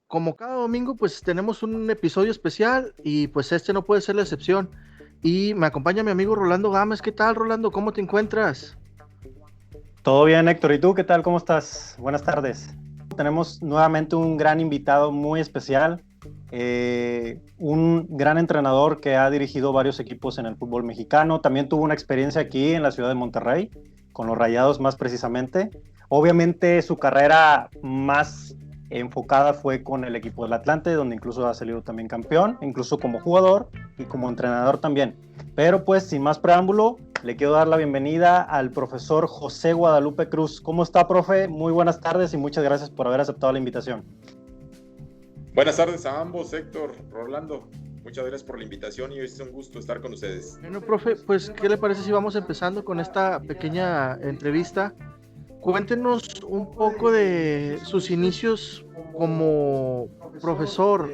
Como cada domingo, pues tenemos un episodio especial y pues este no puede ser la excepción. Y me acompaña mi amigo Rolando Gámez. ¿Qué tal, Rolando? ¿Cómo te encuentras? Todo bien, Héctor. ¿Y tú qué tal? ¿Cómo estás? Buenas tardes. Tenemos nuevamente un gran invitado muy especial, un gran entrenador que ha dirigido varios equipos en el fútbol mexicano. También tuvo una experiencia aquí en la ciudad de Monterrey, con los Rayados más precisamente. Obviamente su carrera más enfocada fue con el equipo del Atlante, donde incluso ha salido también campeón, incluso como jugador y como entrenador también. Pero pues sin más preámbulo, le quiero dar la bienvenida al profesor José Guadalupe Cruz. ¿Cómo está, profe? Muy buenas tardes y muchas gracias por haber aceptado la invitación. Buenas tardes a ambos, Héctor, Rolando. Muchas gracias por la invitación y es un gusto estar con ustedes. Bueno, profe, pues, ¿qué le parece si vamos empezando con esta pequeña entrevista? Cuéntenos un poco de sus inicios como profesor.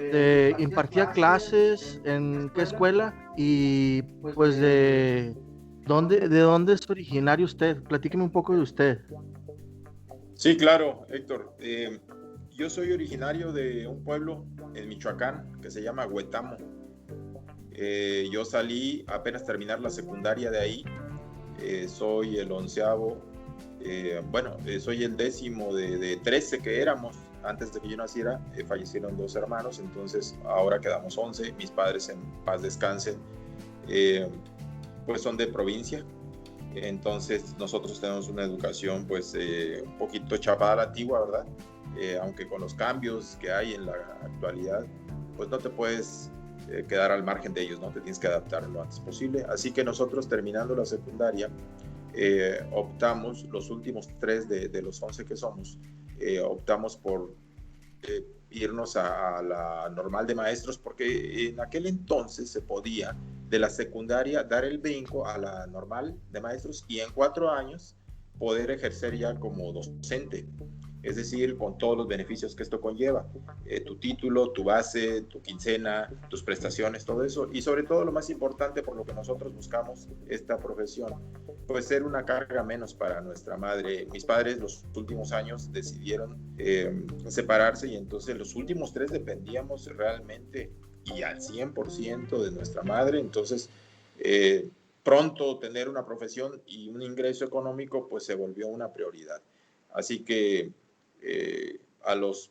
¿Impartía clases en qué escuela? Y pues de dónde es originario usted. Platíqueme un poco de usted. Sí, claro, Héctor. Yo soy originario de un pueblo en Michoacán que se llama Huetamo. Yo salí apenas terminar la secundaria de ahí. Soy el 11º. Soy el 10º de 13 que éramos. Antes de que yo naciera, fallecieron 2 hermanos, entonces ahora quedamos 11. Mis padres en paz descansen. Pues son de provincia, entonces nosotros tenemos una educación pues un poquito chapada a la antigua, ¿verdad? Aunque con los cambios que hay en la actualidad, pues no te puedes quedar al margen de ellos, ¿no? Te tienes que adaptar lo antes posible. Así que nosotros, terminando la secundaria, optamos, los últimos 3 de los 11 que somos, optamos por irnos a la normal de maestros, porque en aquel entonces se podía de la secundaria dar el brinco a la normal de maestros y en 4 años poder ejercer ya como docente, es decir, con todos los beneficios que esto conlleva, tu título, tu base, tu quincena, tus prestaciones, todo eso, y sobre todo lo más importante por lo que nosotros buscamos esta profesión, pues ser una carga menos para nuestra madre. Mis padres los últimos años decidieron separarse y entonces los últimos 3 dependíamos realmente y al 100% de nuestra madre. Entonces pronto tener una profesión y un ingreso económico pues se volvió una prioridad. Así que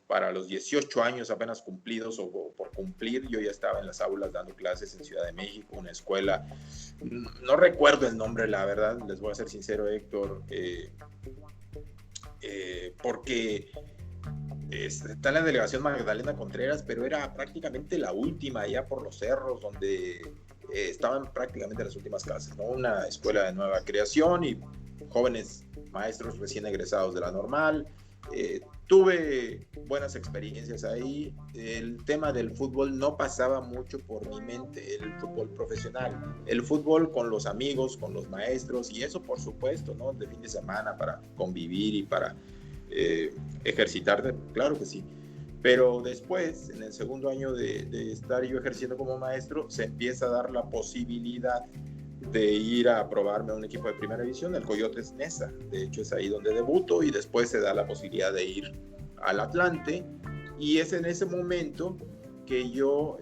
para los 18 años apenas cumplidos o por cumplir, yo ya estaba en las aulas dando clases en Ciudad de México, una escuela, no recuerdo el nombre, la verdad, les voy a ser sincero, Héctor, porque está en la delegación Magdalena Contreras, pero era prácticamente la última allá por los cerros, donde estaban prácticamente las últimas clases, ¿no? Una escuela de nueva creación y jóvenes maestros recién egresados de la normal. Tuve buenas experiencias ahí. El tema del fútbol no pasaba mucho por mi mente, el fútbol profesional, el fútbol con los amigos, con los maestros, y eso por supuesto, ¿no? De fin de semana para convivir y para ejercitarte, claro que sí. Pero después, en el segundo año de estar yo ejerciendo como maestro, se empieza a dar la posibilidad de ir a probarme a un equipo de primera división, el Coyotes Neza. De hecho, es ahí donde debuto y después se da la posibilidad de ir al Atlante. Y es en ese momento que yo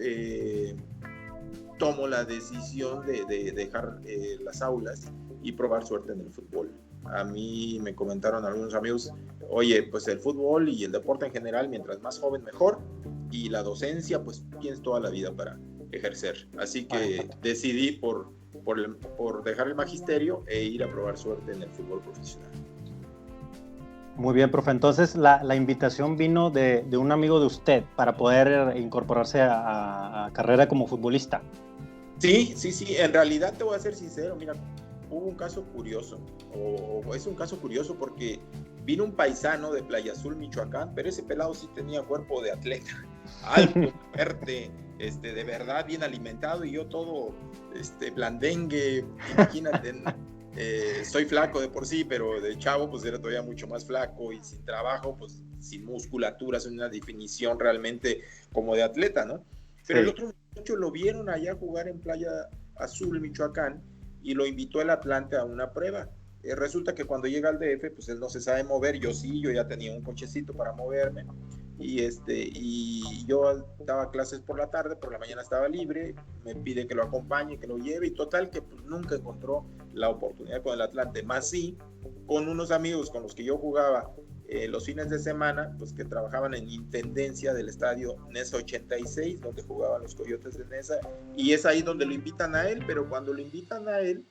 tomo la decisión de dejar las aulas y probar suerte en el fútbol. A mí me comentaron algunos amigos, oye, pues el fútbol y el deporte en general, mientras más joven mejor, y la docencia, pues tienes toda la vida para ejercer. Así que decidí por dejar el magisterio e ir a probar suerte en el fútbol profesional. Muy bien, profe. Entonces la invitación vino de un amigo de usted para poder incorporarse a carrera como futbolista. Sí. En realidad te voy a ser sincero, mira, hubo un caso curioso, o es un caso curioso porque vino un paisano de Playa Azul, Michoacán, pero ese pelado sí tenía cuerpo de atleta, alto, fuerte, de verdad bien alimentado, y yo todo blandengue, imagínate. Soy flaco de por sí, pero de chavo pues era todavía mucho más flaco y sin trabajo, pues sin musculatura, sin una definición realmente como de atleta, ¿no? Pero sí. El otro muchacho lo vieron allá jugar en Playa Azul, Michoacán, y lo invitó el Atlante a una prueba. Resulta que cuando llega al DF, pues él no se sabe mover, yo sí, yo ya tenía un cochecito para moverme, y yo daba clases por la tarde, por la mañana estaba libre, me pide que lo acompañe, que lo lleve, y total que pues, nunca encontró la oportunidad con el Atlante, más sí, con unos amigos con los que yo jugaba los fines de semana, pues que trabajaban en intendencia del estadio Nesa 86, donde jugaban los Coyotes de Nesa, y es ahí donde lo invitan a él, pero cuando lo invitan a él,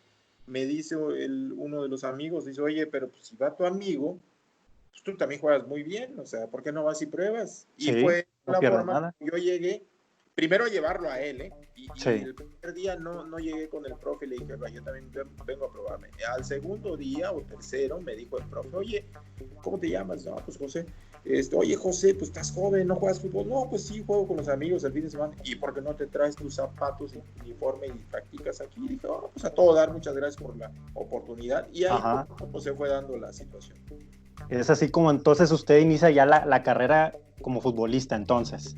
me dice uno de los amigos, dice, oye, pero pues, si va tu amigo, pues tú también juegas muy bien, o sea, ¿por qué no vas y pruebas? Y sí, fue no la forma nada. que yo llegué, primero a llevarlo a él, y Sí. el primer día no llegué con el profe, le dije, yo también vengo a probarme. Al segundo día o tercero me dijo el profe, oye, ¿cómo te llamas? No, pues José. Oye, José, pues estás joven, ¿no juegas fútbol? No, pues sí, juego con los amigos el fin de semana. ¿Y por qué no te traes tus zapatos y uniforme y practicas aquí? Y dije, pues a todo dar, muchas gracias por la oportunidad. Y ahí pues, se fue dando la situación. Es así como entonces usted inicia ya la carrera como futbolista, entonces.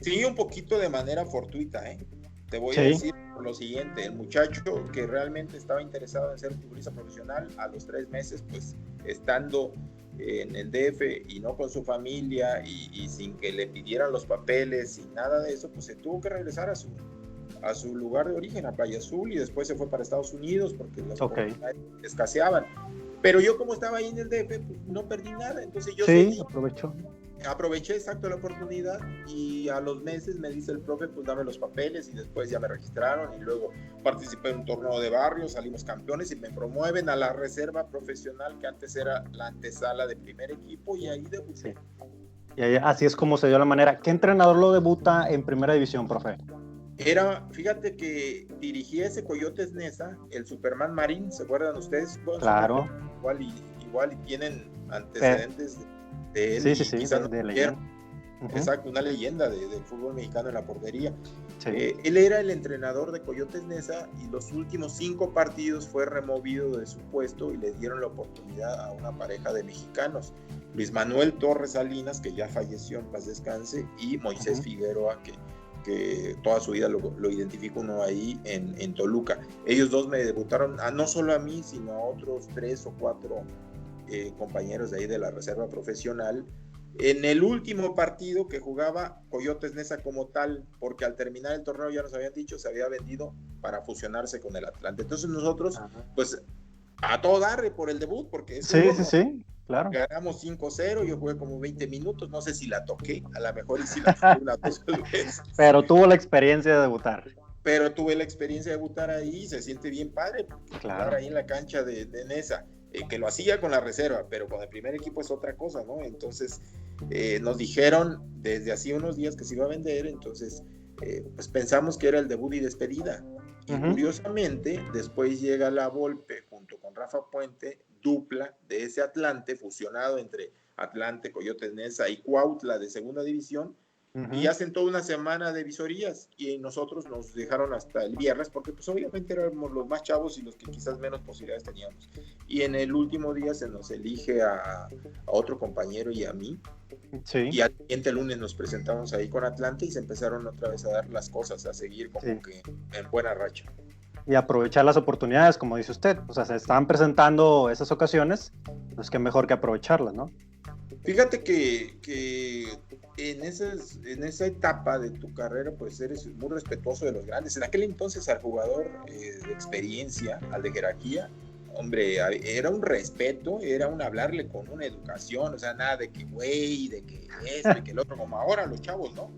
Sí, un poquito de manera fortuita, ¿eh? Te voy a decir lo siguiente, el muchacho que realmente estaba interesado en ser futbolista profesional, a los 3 meses, pues, estando en el DF y no con su familia y sin que le pidieran los papeles y nada de eso, pues se tuvo que regresar a su lugar de origen, a Playa Azul, y después se fue para Estados Unidos porque las oportunidades escaseaban. Pero yo como estaba ahí en el DF, pues no perdí nada, entonces yo aproveché exacto la oportunidad, y a los meses me dice el profe, pues dame los papeles, y después ya me registraron, y luego participé en un torneo de barrio, salimos campeones y me promueven a la reserva profesional, que antes era la antesala de primer equipo, y ahí debuté. Y ahí, así es como se dio la manera. ¿Qué entrenador lo debuta en primera división, profe? Fíjate que dirigía ese Coyotes Nesa, el Superman Marín, ¿se acuerdan ustedes? Bueno, claro. Igual y tienen antecedentes de él. Sí, de leyenda. Exacto, una leyenda del fútbol mexicano en la portería. Sí. Él era el entrenador de Coyotes Nesa, y los últimos 5 partidos fue removido de su puesto y le dieron la oportunidad a una pareja de mexicanos, Luis Manuel Torres Salinas, que ya falleció, en paz descanse, y Moisés Figueroa, que toda su vida lo identifica uno ahí en Toluca. Ellos dos me debutaron, no solo a mí, sino a otros 3 o 4 compañeros de ahí de la reserva profesional, en el último partido que jugaba Coyotes Nesa como tal, porque al terminar el torneo, ya nos habían dicho, se había vendido para fusionarse con el Atlante. Entonces nosotros, pues, a todo dar por el debut, porque sí, claro. Ganamos 5-0, yo jugué como 20 minutos, no sé si la toqué, a lo mejor y si la toqué una 2 veces. Pero tuvo la experiencia de debutar. Pero tuve la experiencia de debutar ahí, se siente bien padre, porque claro, ahí en la cancha de Nesa, que lo hacía con la reserva, pero con el primer equipo es otra cosa, ¿no? Entonces nos dijeron desde hacía unos días que se iba a vender, entonces pues pensamos que era el debut y despedida. Y curiosamente, después llega la Volpe junto con Rafa Puente, dupla de ese Atlante, fusionado entre Atlante, Coyotes Nesa y Cuautla de segunda división, y hacen toda una semana de visorías, y nosotros nos dejaron hasta el viernes, porque pues obviamente éramos los más chavos y los que quizás menos posibilidades teníamos, y en el último día se nos elige a otro compañero y a mí, y al siguiente lunes nos presentamos ahí con Atlante, y se empezaron otra vez a dar las cosas, a seguir como que en buena racha. Y aprovechar las oportunidades, como dice usted, o sea, se estaban presentando esas ocasiones, pues qué mejor que aprovecharlas, ¿no? Fíjate que en esa etapa de tu carrera, pues eres muy respetuoso de los grandes. En aquel entonces, al jugador de experiencia, al de jerarquía, hombre, era un respeto, era un hablarle con una educación, o sea, nada de que güey, de que esto y que el otro, como ahora los chavos, ¿no?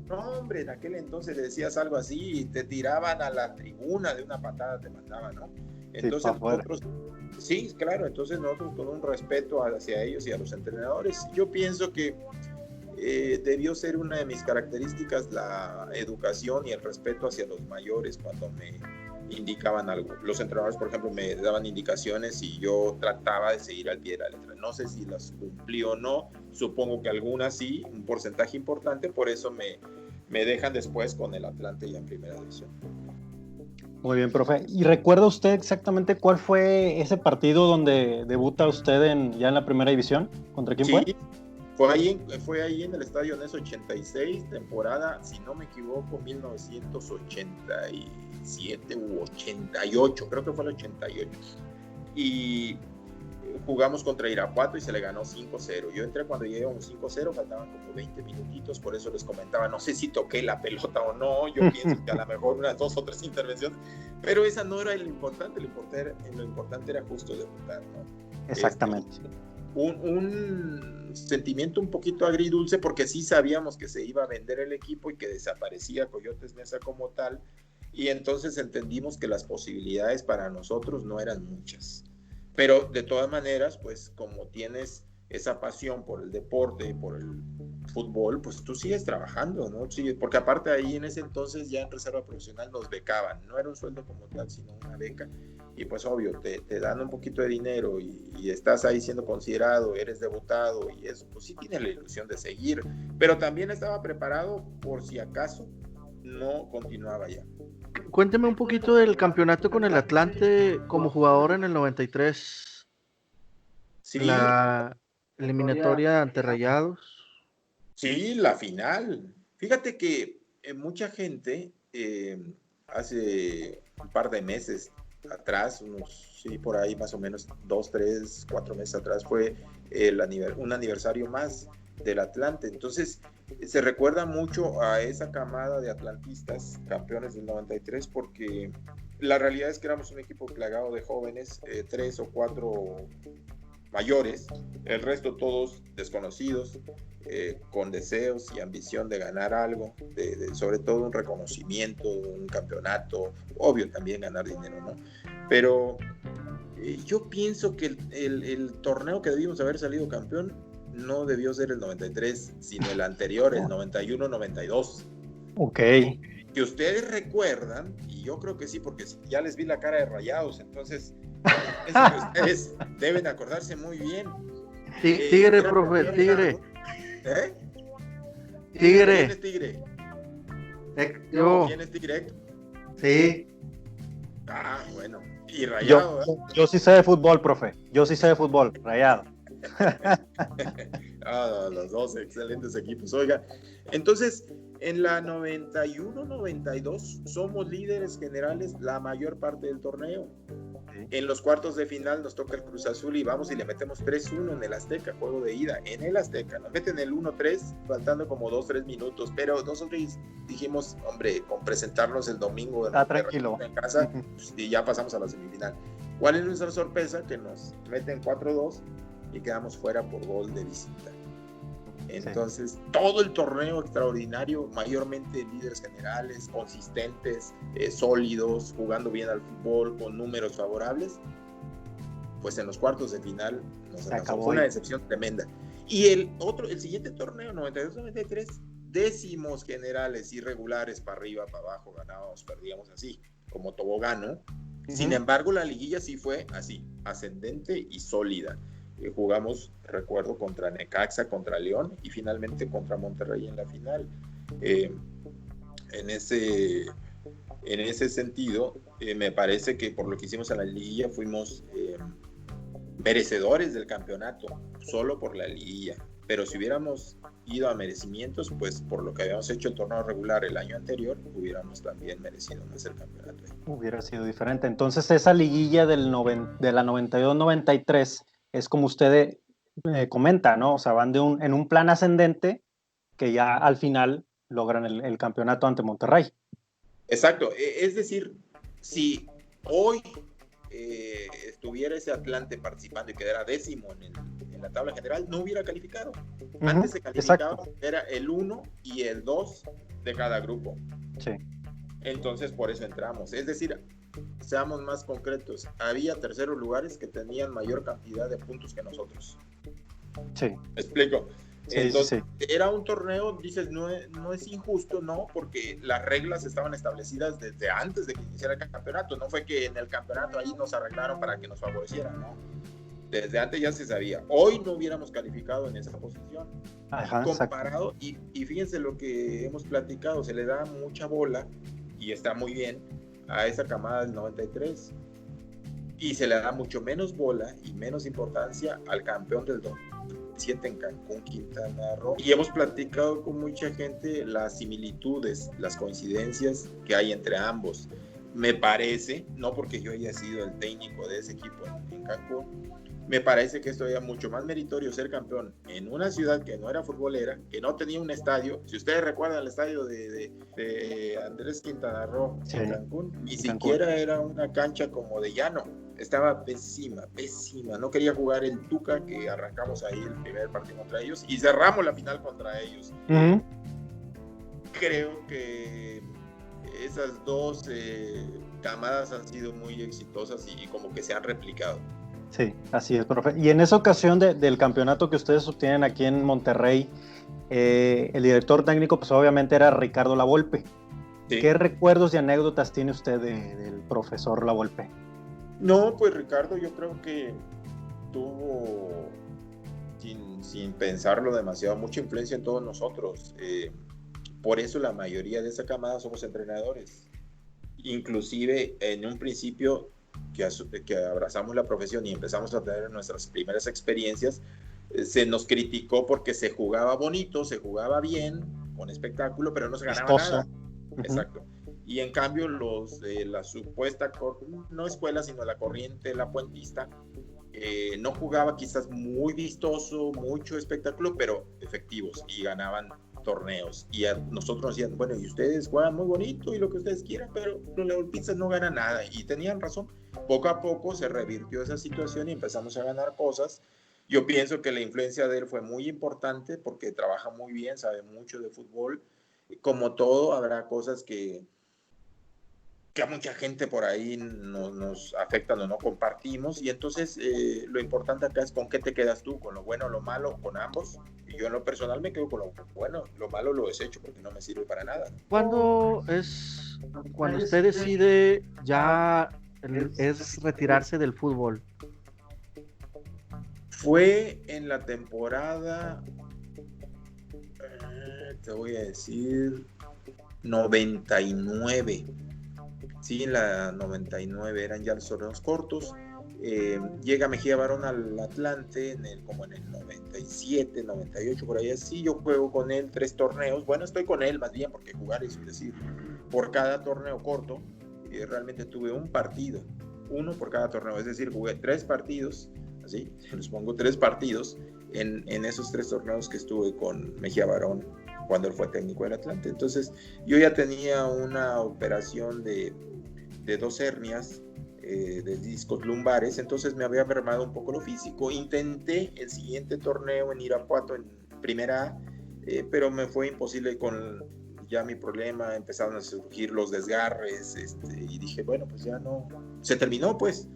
No, hombre, en aquel entonces le decías algo así y te tiraban a la tribuna, de una patada te mandaban, ¿no? Entonces nosotros, sí, claro, entonces nosotros con un respeto hacia ellos y a los entrenadores, yo pienso que debió ser una de mis características la educación y el respeto hacia los mayores cuando me indicaban algo. Los entrenadores, por ejemplo, me daban indicaciones y yo trataba de seguir al pie de la letra. No sé si las cumplí o no, supongo que algunas sí, un porcentaje importante, por eso me dejan después con el Atlante ya en primera división. Muy bien, profe. ¿Y recuerda usted exactamente cuál fue ese partido donde debuta usted ya en la primera división? ¿Contra quién fue? Fue ahí en el Estadio NES 86, temporada, si no me equivoco, 1987 u 88, creo que fue el 88. Y jugamos contra Irapuato y se le ganó 5-0. Yo entré cuando llegamos 5-0, faltaban como 20 minutitos, por eso les comentaba, no sé si toqué la pelota o no, yo pienso que a lo mejor unas 2 o 3 intervenciones, pero esa no era lo importante, lo importante era justo debutar, ¿no? Exactamente. Un sentimiento un poquito agridulce, porque sí sabíamos que se iba a vender el equipo y que desaparecía Coyotes Mesa como tal, y entonces entendimos que las posibilidades para nosotros no eran muchas. Pero de todas maneras, pues como tienes esa pasión por el deporte, por el fútbol, pues tú sigues trabajando, ¿no? Sí, porque aparte ahí en ese entonces ya en reserva profesional nos becaban, no era un sueldo como tal, sino una beca, y pues obvio, te dan un poquito de dinero y estás ahí siendo considerado, eres debutado y eso, pues sí tienes la ilusión de seguir, pero también estaba preparado por si acaso no continuaba ya. Cuénteme un poquito del campeonato con el Atlante como jugador en el 93. Sí, La eliminatoria ante Rayados. sí, la final. Fíjate que mucha gente hace un par de meses atrás, sí, por ahí más o menos 2, 3, 4 meses atrás, fue un aniversario más del Atlante. Entonces, se recuerda mucho a esa camada de atlantistas, campeones del 93, porque la realidad es que éramos un equipo plagado de jóvenes, 3 o 4 mayores, el resto todos desconocidos, con deseos y ambición de ganar algo, sobre todo un reconocimiento, un campeonato, obvio también ganar dinero, ¿no? Pero yo pienso que el torneo que debimos haber salido campeón no debió ser el 93, sino el anterior, el 91-92. Ok. Que ustedes recuerdan, y yo creo que sí, porque ya les vi la cara de Rayados, entonces eso que ustedes deben acordarse muy bien. Tigre, profe, Tigre. ¿Eh? Tigre. ¿Quién es Tigre? Yo. ¿Quién es Tigre? Sí. Ah, bueno. Y Rayado. Yo sí sé de fútbol, profe. Yo sí sé de fútbol, Rayado. Los dos excelentes equipos. Oiga, entonces en la 91-92 somos líderes generales la mayor parte del torneo. En los cuartos de final nos toca el Cruz Azul y vamos y le metemos 3-1 en el Azteca, juego de ida, en el Azteca. Nos meten el 1-3 faltando como 2-3 minutos, pero nosotros dijimos, hombre, con presentarnos el domingo tranquilo en casa, pues, y ya pasamos a la semifinal. ¿Cuál es nuestra sorpresa? Que nos meten 4-2 y quedamos fuera por gol de visita. Entonces, todo el torneo extraordinario, mayormente líderes generales, consistentes, sólidos, jugando bien al fútbol, con números favorables, pues en los cuartos de final nos acabó. Fue una decepción tremenda. Y el siguiente torneo, 92-93, décimos generales irregulares, para arriba, para abajo, ganábamos, perdíamos así, como tobogán, ¿no? Sin embargo, la liguilla sí fue así, ascendente y sólida. Jugamos, recuerdo, contra Necaxa, contra León y finalmente contra Monterrey en la final. En ese sentido, me parece que por lo que hicimos en la liguilla fuimos merecedores del campeonato, solo por la liguilla. Pero si hubiéramos ido a merecimientos, pues por lo que habíamos hecho el torneo regular el año anterior, hubiéramos también merecido más el campeonato. Hubiera sido diferente. Entonces esa liguilla de la 92-93 es como usted comenta, ¿no? O sea, van en un plan ascendente que ya al final logran el campeonato ante Monterrey. Exacto. Es decir, si hoy estuviera ese Atlante participando y quedara décimo en la tabla general, no hubiera calificado. Antes se calificaba, era el 1 y el 2 de cada grupo. Sí. Entonces, por eso entramos. Es decir, seamos más concretos, había terceros lugares que tenían mayor cantidad de puntos que nosotros. Sí. ¿Me explico? Sí, entonces, era un torneo, dices, no es injusto, no, porque las reglas estaban establecidas desde antes de que iniciara el campeonato. No fue que en el campeonato ahí nos arreglaron para que nos favorecieran, no. Desde antes ya se sabía. Hoy no hubiéramos calificado en esa posición. Ajá, comparado, y fíjense lo que hemos platicado, se le da mucha bola, y está muy bien, a esa camada del 93. Y se le da mucho menos bola y menos importancia al campeón del sub-17 en Cancún, Quintana Roo, y hemos platicado con mucha gente las similitudes, las coincidencias que hay entre ambos. Me parece, no porque yo haya sido el técnico de ese equipo en Cancún, me parece que esto era mucho más meritorio ser campeón en una ciudad que no era futbolera, que no tenía un estadio. Si ustedes recuerdan el estadio de Andrés Quintana Roo en Cancún, ni siquiera era una cancha como de llano. Estaba pésima. No quería jugar el Tuca, que arrancamos ahí el primer partido contra ellos y cerramos la final contra ellos. Uh-huh. Creo que esas dos camadas han sido muy exitosas y como que se han replicado. Sí, así es, profe. Y en esa ocasión del campeonato que ustedes obtienen aquí en Monterrey, el director técnico pues obviamente era Ricardo Lavolpe. Sí. ¿Qué recuerdos y anécdotas tiene usted del profesor Lavolpe? No, pues Ricardo yo creo que tuvo, sin pensarlo demasiado, mucha influencia en todos nosotros. Por eso la mayoría de esa camada somos entrenadores. Inclusive en un principio que abrazamos la profesión y empezamos a tener nuestras primeras experiencias, se nos criticó porque se jugaba bonito, se jugaba bien, con espectáculo, pero no se ganaba nada. Uh-huh. Exacto. Y en cambio los de la supuesta, no escuela, sino la corriente, la puentista, no jugaba quizás muy vistoso, mucho espectáculo, pero efectivos, y ganaban torneos. Y a nosotros nos decían, bueno, y ustedes juegan muy bonito y lo que ustedes quieran, pero los lavolpistas no ganan nada. Y tenían razón. Poco a poco se revirtió esa situación y empezamos a ganar cosas. Yo pienso que la influencia de él fue muy importante porque trabaja muy bien, sabe mucho de fútbol. Como todo, habrá cosas que a mucha gente por ahí nos afectan o no compartimos, y entonces lo importante acá es con qué te quedas tú, con lo bueno o lo malo, con ambos. Y yo en lo personal me quedo con lo bueno, lo malo lo desecho porque no me sirve para nada. Cuando usted decide ya es retirarse del fútbol? Fue en la temporada, te voy a decir, 99. Sí, en la 99 eran ya los torneos cortos. Llega Mejía Barón al Atlante como en el 97, 98, por ahí así. Yo juego con él 3 torneos. Bueno, estoy con él más bien, porque jugar es decir, por cada torneo corto, realmente tuve un partido, uno por cada torneo, es decir, jugué 3 partidos, así, les pongo 3 partidos en esos 3 torneos que estuve con Mejía Barón cuando él fue técnico del Atlante. Entonces, yo ya tenía una operación de 2 hernias de discos lumbares, entonces me había mermado un poco lo físico. Intenté el siguiente torneo en Irapuato en primera A, pero me fue imposible con ya mi problema, empezaron a surgir los desgarres, y dije, bueno, pues ya no, se terminó pues.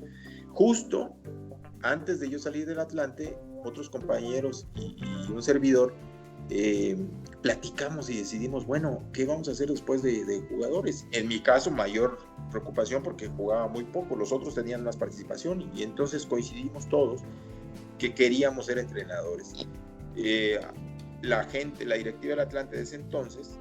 Justo antes de yo salir del Atlante, otros compañeros y un servidor, platicamos y decidimos, bueno, ¿qué vamos a hacer después de jugadores? En mi caso, mayor preocupación porque jugaba muy poco, los otros tenían más participación, y entonces coincidimos todos que queríamos ser entrenadores. La directiva del Atlante de ese entonces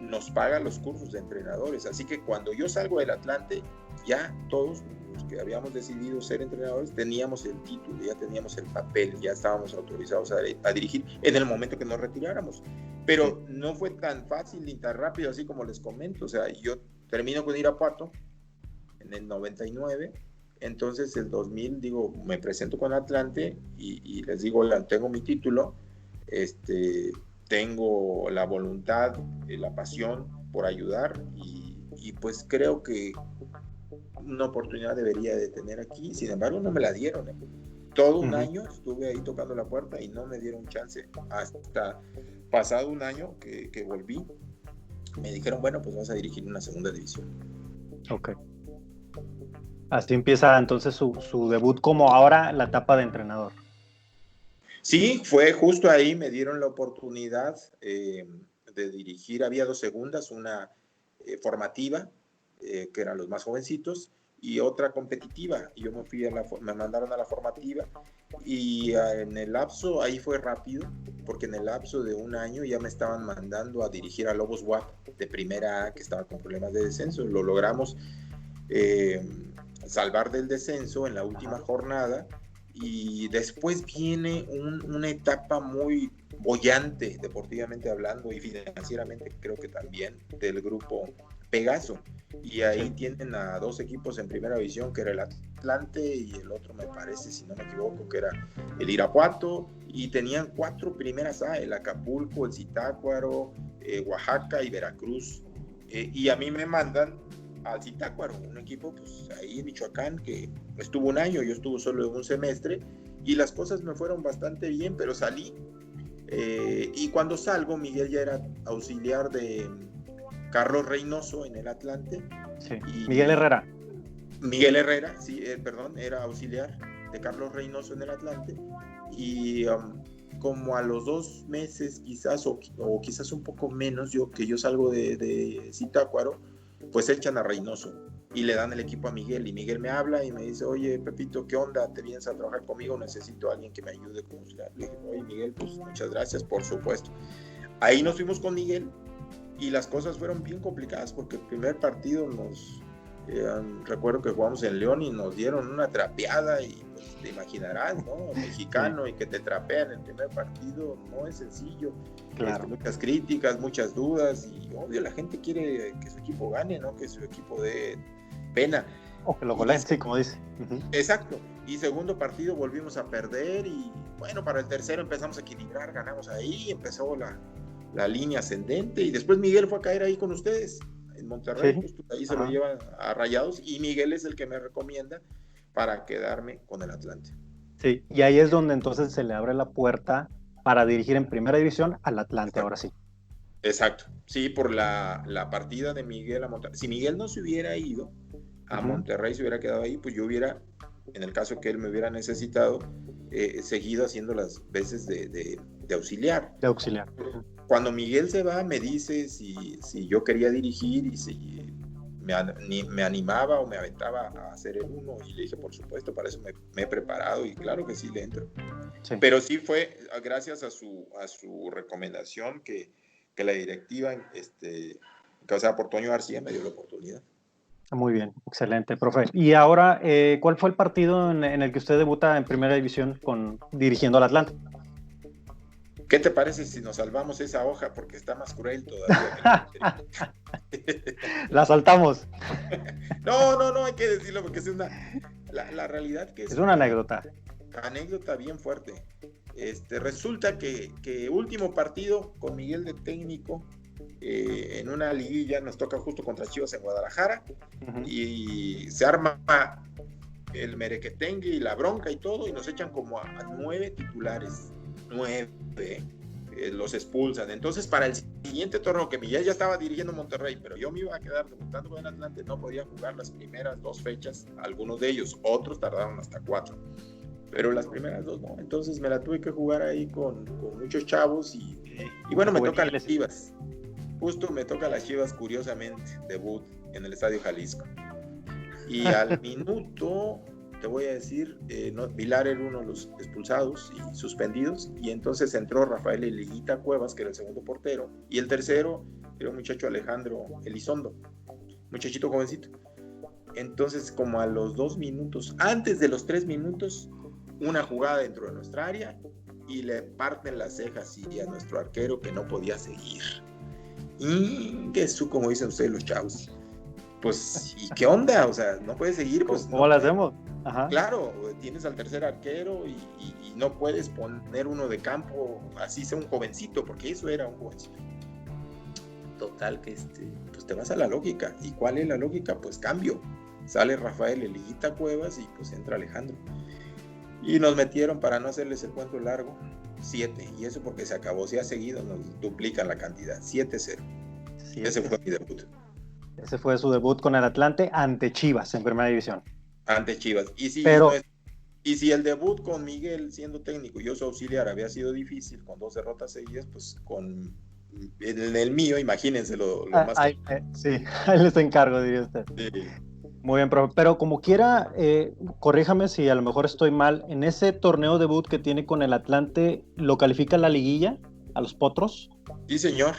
nos paga los cursos de entrenadores, así que cuando yo salgo del Atlante, ya todos los que habíamos decidido ser entrenadores teníamos el título, ya teníamos el papel, ya estábamos autorizados a dirigir en el momento que nos retiráramos. Pero no fue tan fácil ni tan rápido así como les comento. O sea, yo termino con Irapuato en el 99, entonces el 2000 me presento con Atlante y les digo, tengo mi título, tengo la voluntad, la pasión por ayudar, y pues creo que una oportunidad debería de tener aquí. Sin embargo, no me la dieron. Todo un año estuve ahí tocando la puerta y no me dieron chance. Hasta pasado un año que volví, me dijeron, bueno, pues vas a dirigir una segunda división. Ok. Así empieza entonces su debut como ahora la etapa de entrenador. Sí, fue justo ahí, me dieron la oportunidad de dirigir. Había 2 segundas, una formativa, que eran los más jovencitos, y otra competitiva. Y yo me mandaron a la formativa, y en el lapso, ahí fue rápido, porque en el lapso de un año ya me estaban mandando a dirigir a Lobos WAP de primera A, que estaba con problemas de descenso. Lo logramos salvar del descenso en la última jornada, y después viene una etapa muy boyante, deportivamente hablando y financieramente creo que también, del grupo Pegaso, y ahí tienen a 2 equipos en primera división, que era el Atlante y el otro, me parece, si no me equivoco, que era el Irapuato, y tenían 4 primeras A, el Acapulco, el Zitácuaro, Oaxaca y Veracruz, y a mí me mandan al Zitácuaro, un equipo pues ahí en Michoacán que estuvo un año, yo estuve solo un semestre y las cosas me fueron bastante bien, pero salí, y cuando salgo Miguel ya era auxiliar de Carlos Reynoso en el Atlante. Sí. Miguel Herrera, sí, perdón, era auxiliar de Carlos Reynoso en el Atlante, y como a los 2 meses quizás, o quizás un poco menos, que yo salgo de Zitácuaro, pues echan a Reynoso y le dan el equipo a Miguel, y Miguel me habla y me dice, oye Pepito, ¿qué onda? ¿Te vienes a trabajar conmigo? Necesito a alguien que me ayude como auxiliar. Le dije, oye Miguel, pues muchas gracias, por supuesto. Ahí nos fuimos con Miguel y las cosas fueron bien complicadas porque el primer partido recuerdo que jugamos en León y nos dieron una trapeada, y pues te imaginarás, ¿no? Mexicano, y que te trapean el primer partido no es sencillo. Claro. Muchas críticas, muchas dudas, y obvio la gente quiere que su equipo gane, no que su equipo dé pena. O que lo goleen, sí, como dice. Exacto. Y segundo partido volvimos a perder, y bueno, para el tercero empezamos a equilibrar, ganamos ahí, empezó la línea ascendente, y después Miguel fue a caer ahí con ustedes en Monterrey, sí. Pues ahí se lo llevan a Rayados, y Miguel es el que me recomienda para quedarme con el Atlante. Sí, y ahí es donde entonces se le abre la puerta para dirigir en primera división al Atlante. Exacto. Ahora sí. Exacto, sí, por la partida de Miguel a Monterrey. Si Miguel no se hubiera ido a Monterrey, se hubiera quedado ahí, pues yo hubiera, en el caso que él me hubiera necesitado, seguido haciendo las veces de auxiliar. De auxiliar. Cuando Miguel se va, me dice si yo quería dirigir y si me animaba o me aventaba a hacer el 1, y le dije, por supuesto, para eso me he preparado, y claro que sí le entro. Sí. Pero sí fue gracias a su recomendación que la directiva, causada por Toño García, me dio la oportunidad. Muy bien, excelente, profe. Y ahora, ¿cuál fue el partido en el que usted debuta en primera división dirigiendo al Atlante? ¿Qué te parece si nos salvamos esa hoja? Porque está más cruel todavía. La saltamos. No, hay que decirlo porque es la realidad que es una anécdota. Anécdota bien fuerte. Resulta que último partido con Miguel de técnico, en una liguilla, nos toca justo contra Chivas en Guadalajara, y se arma el merequetengue y la bronca y todo, y nos echan como a 9 titulares. 9, los expulsan. Entonces, para el siguiente torneo, que Miguel ya estaba dirigiendo Monterrey, pero yo me iba a quedar debutando con el Atlante, no podía jugar las primeras 2 fechas, algunos de ellos, otros tardaron hasta 4, pero las primeras 2 no. Entonces me la tuve que jugar ahí con muchos chavos, y bueno, me tocan las Chivas. Justo me toca las Chivas, curiosamente, debut en el Estadio Jalisco. Y al minuto, te voy a decir, Vilar era uno de los expulsados y suspendidos, y entonces entró Rafael Eliguita Cuevas, que era el segundo portero, y el tercero era un muchacho, Alejandro Elizondo, muchachito jovencito. Entonces, como a los 2 minutos, antes de los 3 minutos, una jugada dentro de nuestra área, y le parten las cejas a nuestro arquero, que no podía seguir. Y que como dicen ustedes los chavos, pues, ¿y qué onda? O sea, no puede seguir, pues. ¿Cómo lo hacemos? Ajá. Claro, tienes al tercer arquero y no puedes poner uno de campo, así sea un jovencito, porque eso era un jovencito. Total, que pues te vas a la lógica. ¿Y cuál es la lógica? Pues cambio. Sale Rafael Eliguita Cuevas y pues entra Alejandro. Y nos metieron, para no hacerles el cuento largo, 7. Y eso porque se acabó. Si ha seguido, nos duplican la cantidad. 7-0. Ese fue mi debut. Ese fue su debut con el Atlante ante Chivas en primera división. Ante Chivas. Y si el debut con Miguel siendo técnico y yo su auxiliar había sido difícil, con 2 derrotas seguidas, pues en el mío, imagínense lo más. Sí, ahí les encargo, diría usted. Sí. Muy bien, profe. Pero como quiera, corríjame si a lo mejor estoy mal, en ese torneo debut que tiene con el Atlante, ¿lo califica la liguilla a los Potros? Sí, señor.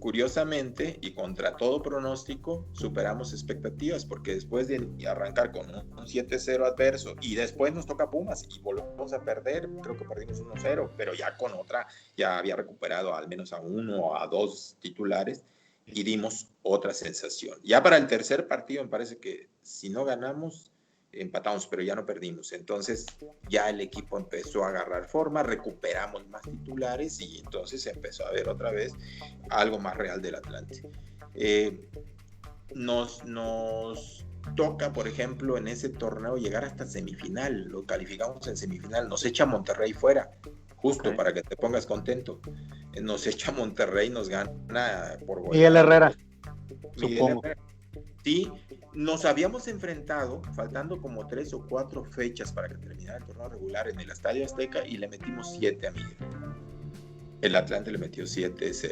curiosamente y contra todo pronóstico, superamos expectativas, porque después de arrancar con un 7-0 adverso y después nos toca Pumas y volvemos a perder, creo que perdimos 1-0, pero ya con otra, ya había recuperado al menos a 1 o a 2 titulares y dimos otra sensación. Ya para el tercer partido me parece que si no ganamos, empatamos, pero ya no perdimos. Entonces ya el equipo empezó a agarrar forma, recuperamos más titulares y entonces se empezó a ver otra vez algo más real del Atlante. Nos toca, por ejemplo, en ese torneo llegar hasta semifinal, lo calificamos en semifinal, nos echa Monterrey fuera, justo para que te pongas contento. Nos echa Monterrey, nos gana por gol. Miguel Herrera, supongo. Sí, nos habíamos enfrentado, faltando como 3 o 4 fechas para que terminara el torneo regular en el Estadio Azteca y le metimos 7 a Miguel. El Atlante le metió 7-0. Sí.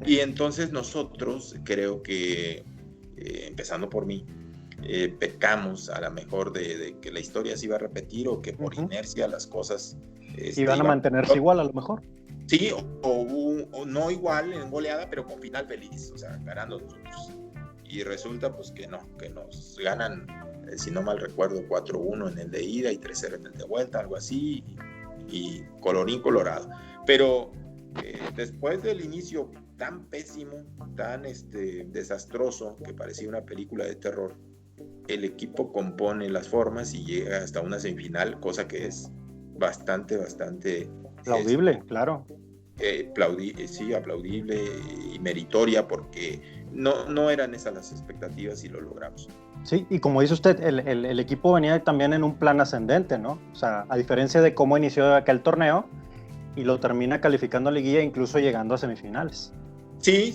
Y entonces nosotros, creo que, empezando por mí, pecamos a lo mejor de que la historia se iba a repetir o que por inercia las cosas... iban a mantenerse igual a lo mejor. Sí, o no igual en goleada, pero con final feliz, o sea, ganando nosotros. Y resulta pues que no, que nos ganan, si no mal recuerdo, 4-1 en el de ida y 3-0 en el de vuelta, algo así, y colorín colorado. Pero después del inicio tan pésimo, tan desastroso, que parecía una película de terror, el equipo compone las formas y llega hasta una semifinal, cosa que es bastante aplaudible, claro. Aplaudible y meritoria, porque no eran esas las expectativas y lo logramos. Sí, y como dice usted, el equipo venía también en un plan ascendente, ¿no? O sea, a diferencia de cómo inició aquel torneo, y lo termina calificando a liguilla, incluso llegando a semifinales. Sí,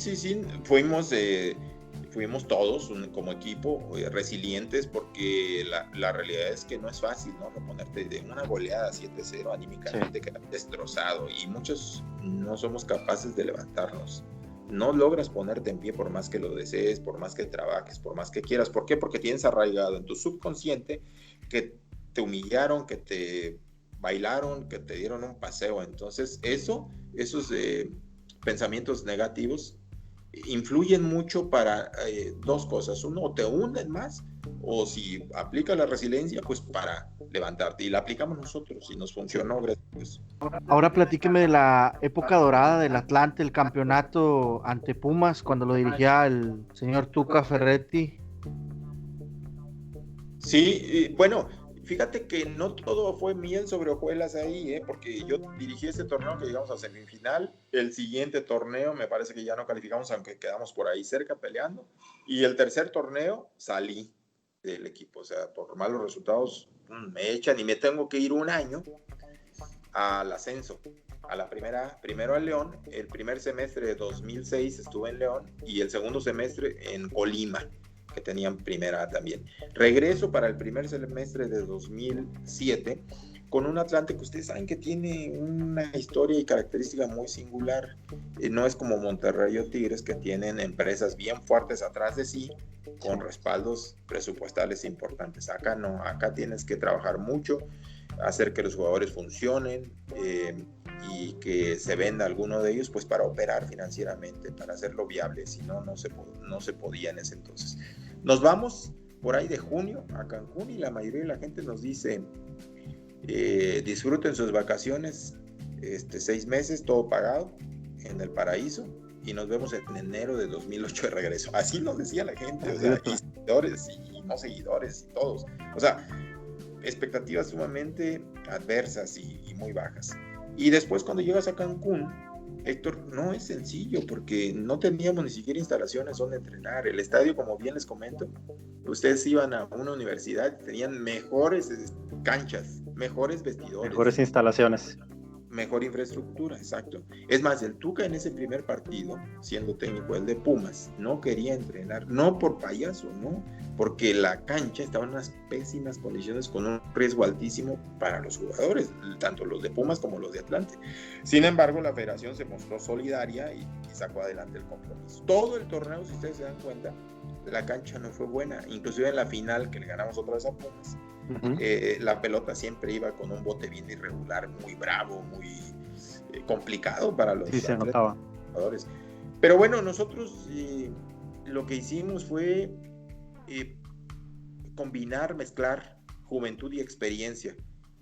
fuimos todos como equipo resilientes, porque la realidad es que no es fácil, ¿no? Reponerte de una goleada 7-0 anímicamente, que destrozado, y muchos no somos capaces de levantarnos. No logras ponerte en pie por más que lo desees, por más que trabajes, por más que quieras. ¿Por qué? Porque tienes arraigado en tu subconsciente que te humillaron, que te bailaron, que te dieron un paseo. Entonces esos pensamientos negativos influyen mucho para 2 cosas. Uno, o te hunden más, o si aplica la resiliencia, pues para levantarte. Y la aplicamos nosotros y nos funcionó, gracias. Ahora platíqueme de la época dorada del Atlante, el campeonato ante Pumas, cuando lo dirigía el señor Tuca Ferretti. Sí, bueno, fíjate que no todo fue miel sobre hojuelas ahí, porque yo dirigí ese torneo que llegamos a semifinal. El siguiente torneo me parece que ya no calificamos, aunque quedamos por ahí cerca peleando. Y el tercer torneo salí del equipo, o sea, por malos resultados me echan y me tengo que ir un año al ascenso, a la primero al León. El primer semestre de 2006 estuve en León y el segundo semestre en Colima, que tenían primera también. Regreso para el primer semestre de 2007 con un Atlante que ustedes saben que tiene una historia y característica muy singular. No es como Monterrey o Tigres, que tienen empresas bien fuertes atrás de sí, con respaldos presupuestales importantes. Acá no, acá tienes que trabajar mucho, hacer que los jugadores funcionen y que se venda alguno de ellos, pues para operar financieramente, para hacerlo viable. Si no, no se podía en ese entonces. Nos vamos por ahí de junio a Cancún y la mayoría de la gente nos dice, disfruten sus vacaciones, 6 meses, todo pagado, en el paraíso, y nos vemos en enero de 2008 de regreso. Así nos decía la gente, o sea, y seguidores y no seguidores y todos. O sea, expectativas sumamente adversas y muy bajas. Y después, cuando llegas a Cancún, Héctor, no es sencillo, porque no teníamos ni siquiera instalaciones donde entrenar. El estadio, como bien les comento, ustedes iban a una universidad, tenían mejores canchas, mejores vestidores, mejores instalaciones, mejor infraestructura, exacto. Es más, el Tuca en ese primer partido, siendo técnico el de Pumas, no quería entrenar, no por payaso, no, porque la cancha estaba en unas pésimas condiciones, con un riesgo altísimo para los jugadores, tanto los de Pumas como los de Atlante. Sin embargo, la federación se mostró solidaria y sacó adelante el compromiso. Todo el torneo, si ustedes se dan cuenta, la cancha no fue buena, inclusive en la final, que le ganamos otra vez a Pumas, la pelota siempre iba con un bote bien irregular, muy bravo, muy complicado para los jugadores. Pero bueno, nosotros lo que hicimos fue combinar, mezclar juventud y experiencia,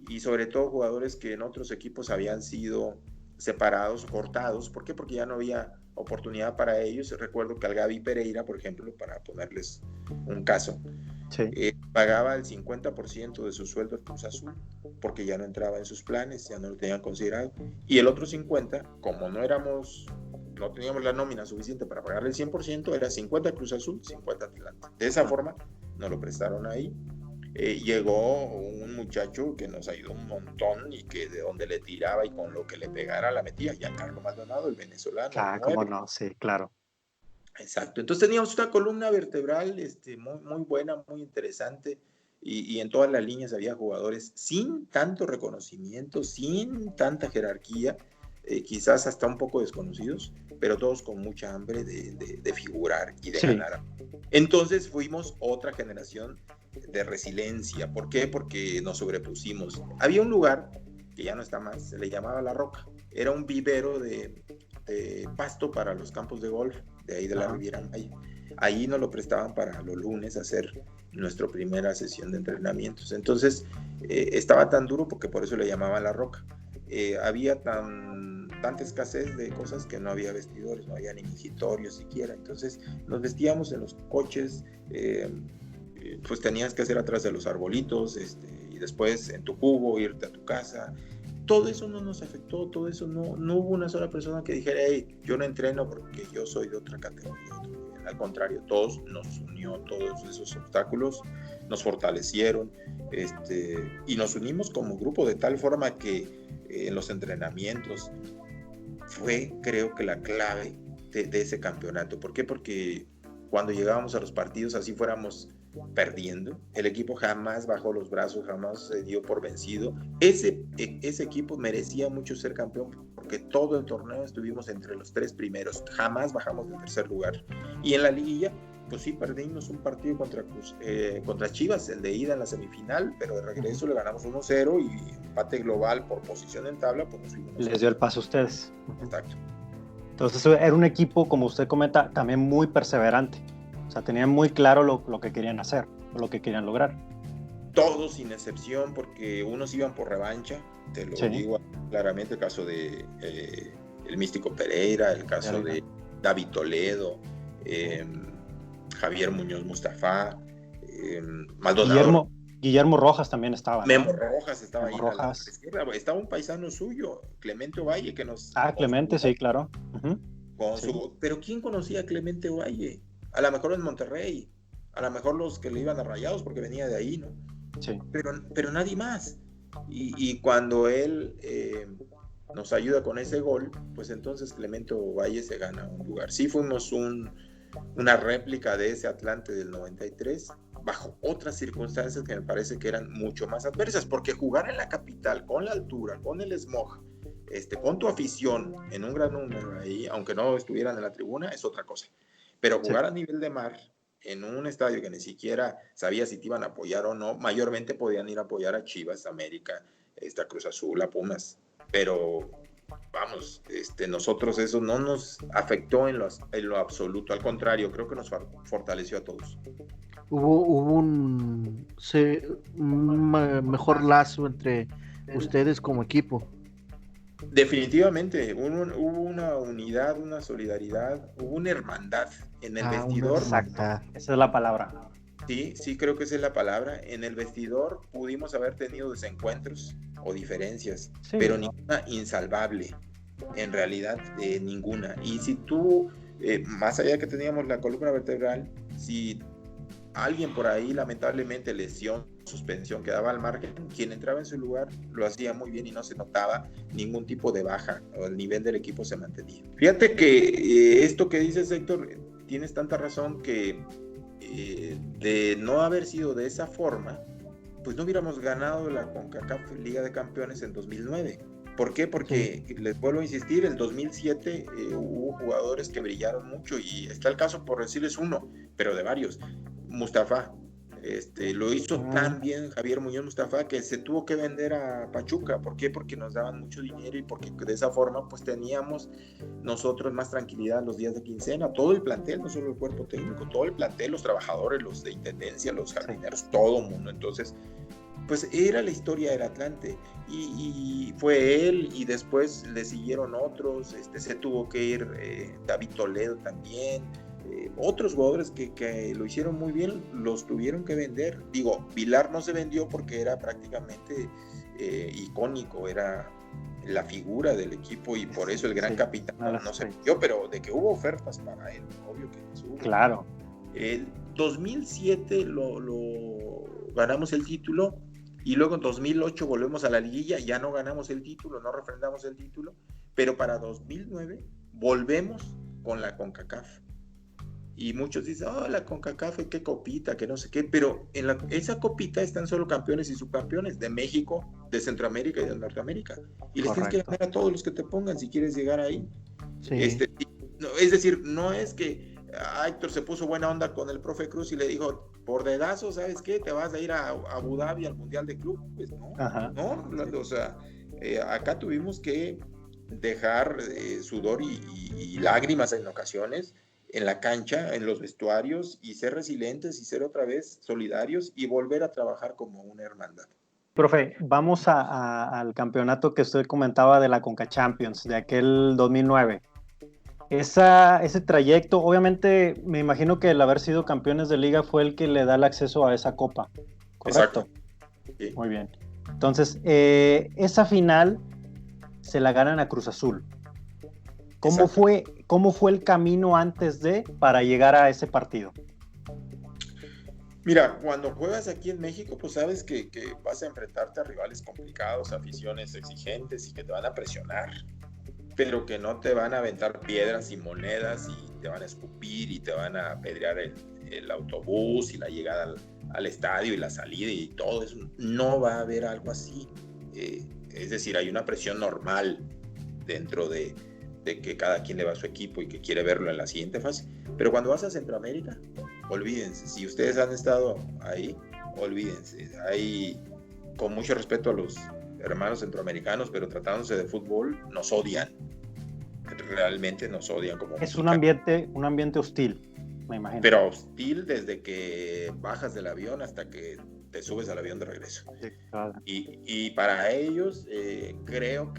y sobre todo jugadores que en otros equipos habían sido separados, cortados. ¿Por qué? Porque ya no había oportunidad para ellos. Recuerdo que al Gaby Pereira, por ejemplo, para ponerles un caso, pagaba el 50% de su sueldo al Cruz Azul, porque ya no entraba en sus planes, ya no lo tenían considerado, y el otro 50%, como no teníamos la nómina suficiente para pagarle el 100%, era 50 Cruz Azul, 50 Atlanta. De esa forma nos lo prestaron ahí. Llegó un muchacho que nos ayudó un montón, y que de donde le tiraba y con lo que le pegara la metía, Giancarlo Maldonado, el venezolano. Cómo no, sí, claro. Exacto. Entonces teníamos una columna vertebral muy, muy buena, muy interesante, y en todas las líneas había jugadores sin tanto reconocimiento, sin tanta jerarquía, quizás hasta un poco desconocidos, pero todos con mucha hambre de figurar y de ganar. Entonces fuimos otra generación de resiliencia. ¿Por qué? Porque nos sobrepusimos. Había un lugar que ya no está más, se le llamaba La Roca. Era un vivero de pasto para los campos de golf de ahí de la Riviera Maya. Ahí nos lo prestaban para los lunes hacer nuestra primera sesión de entrenamientos. Entonces estaba tan duro porque por eso le llamaban La Roca. Había tanta escasez de cosas que no había vestidores, no había ni mingitorios siquiera. Entonces nos vestíamos en los coches, pues tenías que hacer atrás de los arbolitos, y después en tu cubo irte a tu casa. Todo eso no nos afectó, todo eso no hubo una sola persona que dijera, hey, yo no entreno porque yo soy de otra categoría. Al contrario, todos nos unió, todos esos obstáculos nos fortalecieron, y nos unimos como grupo de tal forma que en los entrenamientos fue, creo que, la clave de ese campeonato. ¿Por qué? Porque cuando llegábamos a los partidos, así fuéramos perdiendo, el equipo jamás bajó los brazos, jamás se dio por vencido. Ese equipo merecía mucho ser campeón, porque todo el torneo estuvimos entre los 3 primeros, jamás bajamos del tercer lugar. Y en la liguilla, pues sí, perdimos un partido contra Chivas, el de ida en la semifinal, pero de regreso le ganamos 1-0, y empate global por posición en tabla, pues nos fuimos. Les dio el paso a ustedes. Exacto. Entonces era un equipo, como usted comenta, también muy perseverante. O sea, tenían muy claro lo que querían hacer, lo que querían lograr. Todos sin excepción, porque unos iban por revancha, te lo digo claramente, el caso de el Místico Pereira, el caso de David Toledo, Javier Muñoz Mustafa, Maldonado. Guillermo Rojas también estaba, ¿no? Memo Rojas estaba Memo ahí. Rojas. Estaba un paisano suyo, Clemente Ovalle, que nos... Clemente, sí, claro. Pero ¿quién conocía a Clemente Ovalle? A lo mejor en Monterrey, a lo mejor los que le iban a Rayados porque venía de ahí, ¿no? Sí. Pero nadie más. Y cuando él nos ayuda con ese gol, pues entonces Clemente Ovalle se gana un lugar. Sí, fuimos una réplica de ese Atlante del 93, bajo otras circunstancias que me parece que eran mucho más adversas, porque jugar en la capital, con la altura, con el smog, con tu afición en un gran número ahí, aunque no estuvieran en la tribuna, es otra cosa. Pero jugar a nivel de mar, en un estadio que ni siquiera sabía si te iban a apoyar o no, mayormente podían ir a apoyar a Chivas, América, Cruz Azul, a Pumas. Pero, vamos, nosotros eso no nos afectó en lo absoluto. Al contrario, creo que nos fortaleció a todos. Hubo un mejor lazo entre ustedes como equipo. Definitivamente, hubo una unidad, una solidaridad, hubo una hermandad en el vestidor. Exacto, esa es la palabra. Sí, creo que esa es la palabra. En el vestidor pudimos haber tenido desencuentros o diferencias, pero ninguna insalvable, en realidad ninguna. Y si tú, más allá de que teníamos la columna vertebral, si alguien por ahí lamentablemente lesión, suspensión, quedaba al margen, quien entraba en su lugar lo hacía muy bien y no se notaba ningún tipo de baja, o el nivel del equipo se mantenía. Fíjate que esto que dices, Héctor, tienes tanta razón, que de no haber sido de esa forma, pues no hubiéramos ganado la CONCACAF Liga de Campeones en 2009. ¿Por qué? Porque, les vuelvo a insistir, el 2007 hubo jugadores que brillaron mucho, y está el caso, por decirles uno, pero de varios. Mustafa, Lo hizo tan bien Javier Muñoz Mustafa que se tuvo que vender a Pachuca. ¿Por qué? Porque nos daban mucho dinero y porque de esa forma pues teníamos nosotros más tranquilidad los días de quincena, todo el plantel, no solo el cuerpo técnico, todo el plantel, los trabajadores, los de intendencia, los jardineros, todo el mundo. Entonces pues era la historia del Atlante y fue él y después le siguieron otros, se tuvo que ir David Toledo también. Otros jugadores que lo hicieron muy bien los tuvieron que vender. Digo, Vilar no se vendió porque era prácticamente icónico, era la figura del equipo y por eso el gran capitán no se vendió, pero de que hubo ofertas para él, obvio que hubo. Claro. El 2007 lo ganamos el título y luego en 2008 volvemos a la liguilla, ya no ganamos el título, no refrendamos el título, pero para 2009 volvemos con la CONCACAF. Y muchos dicen, la CONCACAF, qué copita, que no sé qué, pero en esa copita están solo campeones y subcampeones de México, de Centroamérica y de Norteamérica. Y les tienes que ganar a todos los que te pongan si quieres llegar ahí. Sí. Es decir, no es que Héctor se puso buena onda con el profe Cruz y le dijo, por dedazo, ¿sabes qué? Te vas a ir a Abu Dhabi al Mundial de Club. Pues no, o sea, acá tuvimos que dejar sudor y lágrimas en ocasiones en la cancha, en los vestuarios, y ser resilientes y ser otra vez solidarios y volver a trabajar como una hermandad. Profe, vamos al campeonato que usted comentaba de la Conca Champions, de aquel 2009. Ese trayecto, obviamente, me imagino que el haber sido campeones de liga fue el que le da el acceso a esa copa, ¿correcto? Exacto. Sí. Muy bien. Entonces, esa final se la ganan a Cruz Azul. ¿Cómo fue el camino antes para llegar a ese partido? Mira, cuando juegas aquí en México, pues sabes que vas a enfrentarte a rivales complicados, aficiones exigentes y que te van a presionar, pero que no te van a aventar piedras y monedas y te van a escupir y te van a apedrear el autobús y la llegada al estadio y la salida y todo eso. No va a haber algo así. Es decir, hay una presión normal dentro de que cada quien le va a su equipo y que quiere verlo en la siguiente fase. Pero cuando vas a Centroamérica, olvídense. Si ustedes han estado ahí, olvídense. Ahí, con mucho respeto a los hermanos centroamericanos, pero tratándose de fútbol, nos odian. Realmente nos odian. Es un ambiente hostil, me imagino. Pero hostil desde que bajas del avión hasta que te subes al avión de regreso. Sí, claro. Y para ellos, creo,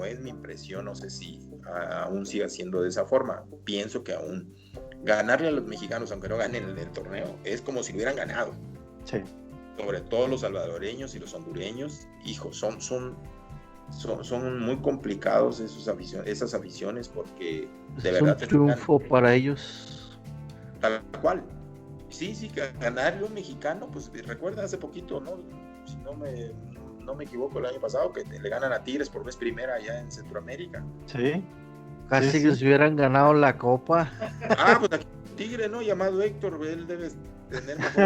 es mi impresión, no sé si aún siga siendo de esa forma. Pienso que aún ganarle a los mexicanos, aunque no ganen el torneo, es como si lo hubieran ganado. Sí. Sobre todo los salvadoreños y los hondureños, hijos, son muy complicados esas aficiones porque de verdad es un triunfo para ellos. Tal cual. Sí, ganarle a un mexicano, pues recuerda hace poquito, ¿no? Si no me equivoco, el año pasado, que le ganan a Tigres por vez primera allá en Centroamérica. Sí. Casi que se hubieran ganado la copa. Pues aquí Tigre, ¿no? Llamado Héctor, él debe tener mejor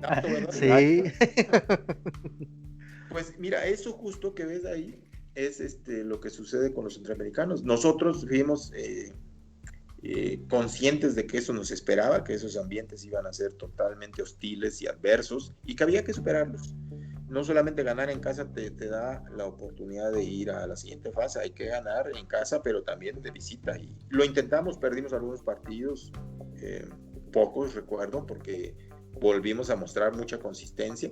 dato, ¿verdad? Sí. Pues mira, eso justo que ves ahí es lo que sucede con los centroamericanos. Nosotros fuimos conscientes de que eso nos esperaba, que esos ambientes iban a ser totalmente hostiles y adversos y que había que superarlos. No solamente ganar en casa te da la oportunidad de ir a la siguiente fase, hay que ganar en casa, pero también de visita. Y lo intentamos, perdimos algunos partidos, pocos recuerdo, porque volvimos a mostrar mucha consistencia.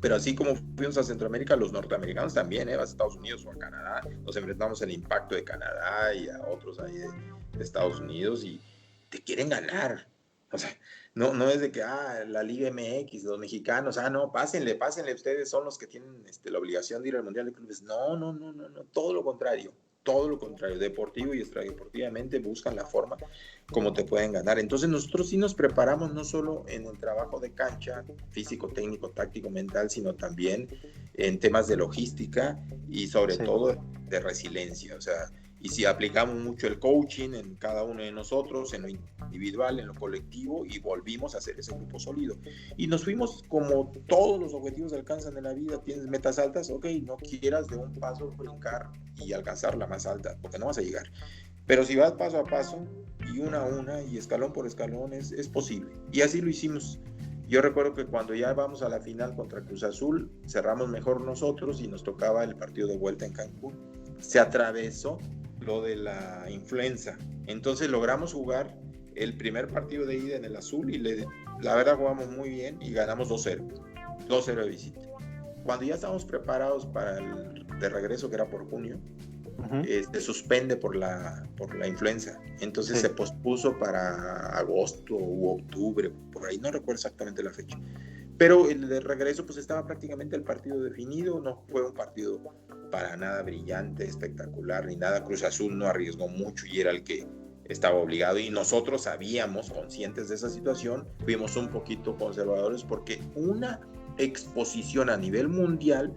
Pero así como fuimos a Centroamérica, los norteamericanos también, vas a Estados Unidos o a Canadá, nos enfrentamos al Impacto de Canadá y a otros ahí de Estados Unidos y te quieren ganar. O sea, no es de que la Liga MX, los mexicanos, no, pásenle, ustedes son los que tienen la obligación de ir al Mundial de Clubes. No, todo lo contrario, deportivo y extradeportivamente buscan la forma como te pueden ganar. Entonces nosotros sí nos preparamos no solo en el trabajo de cancha, físico, técnico, táctico, mental, sino también en temas de logística y sobre todo de resiliencia. O sea, y si aplicamos mucho el coaching en cada uno de nosotros, en lo individual, en lo colectivo, y volvimos a hacer ese grupo sólido. Y nos fuimos como todos los objetivos se alcanzan en la vida. Tienes metas altas, ok, no quieras de un paso brincar y alcanzar la más alta, porque no vas a llegar. Pero si vas paso a paso, y una a una, y escalón por escalón, es posible. Y así lo hicimos. Yo recuerdo que cuando ya vamos a la final contra Cruz Azul, cerramos mejor nosotros y nos tocaba el partido de vuelta en Cancún. Se atravesó lo de la influenza. Entonces logramos jugar el primer partido de ida en el Azul y la verdad jugamos muy bien y ganamos 2-0. 2-0 de visita. Cuando ya estábamos preparados para el de regreso, que era por junio, se suspende por la influenza. Entonces se pospuso para agosto u octubre, por ahí no recuerdo exactamente la fecha. Pero el de regreso pues estaba prácticamente el partido definido, no fue un partido para nada brillante, espectacular, ni nada. Cruz Azul no arriesgó mucho y era el que estaba obligado, y nosotros sabíamos, conscientes de esa situación, fuimos un poquito conservadores porque una exposición a nivel mundial,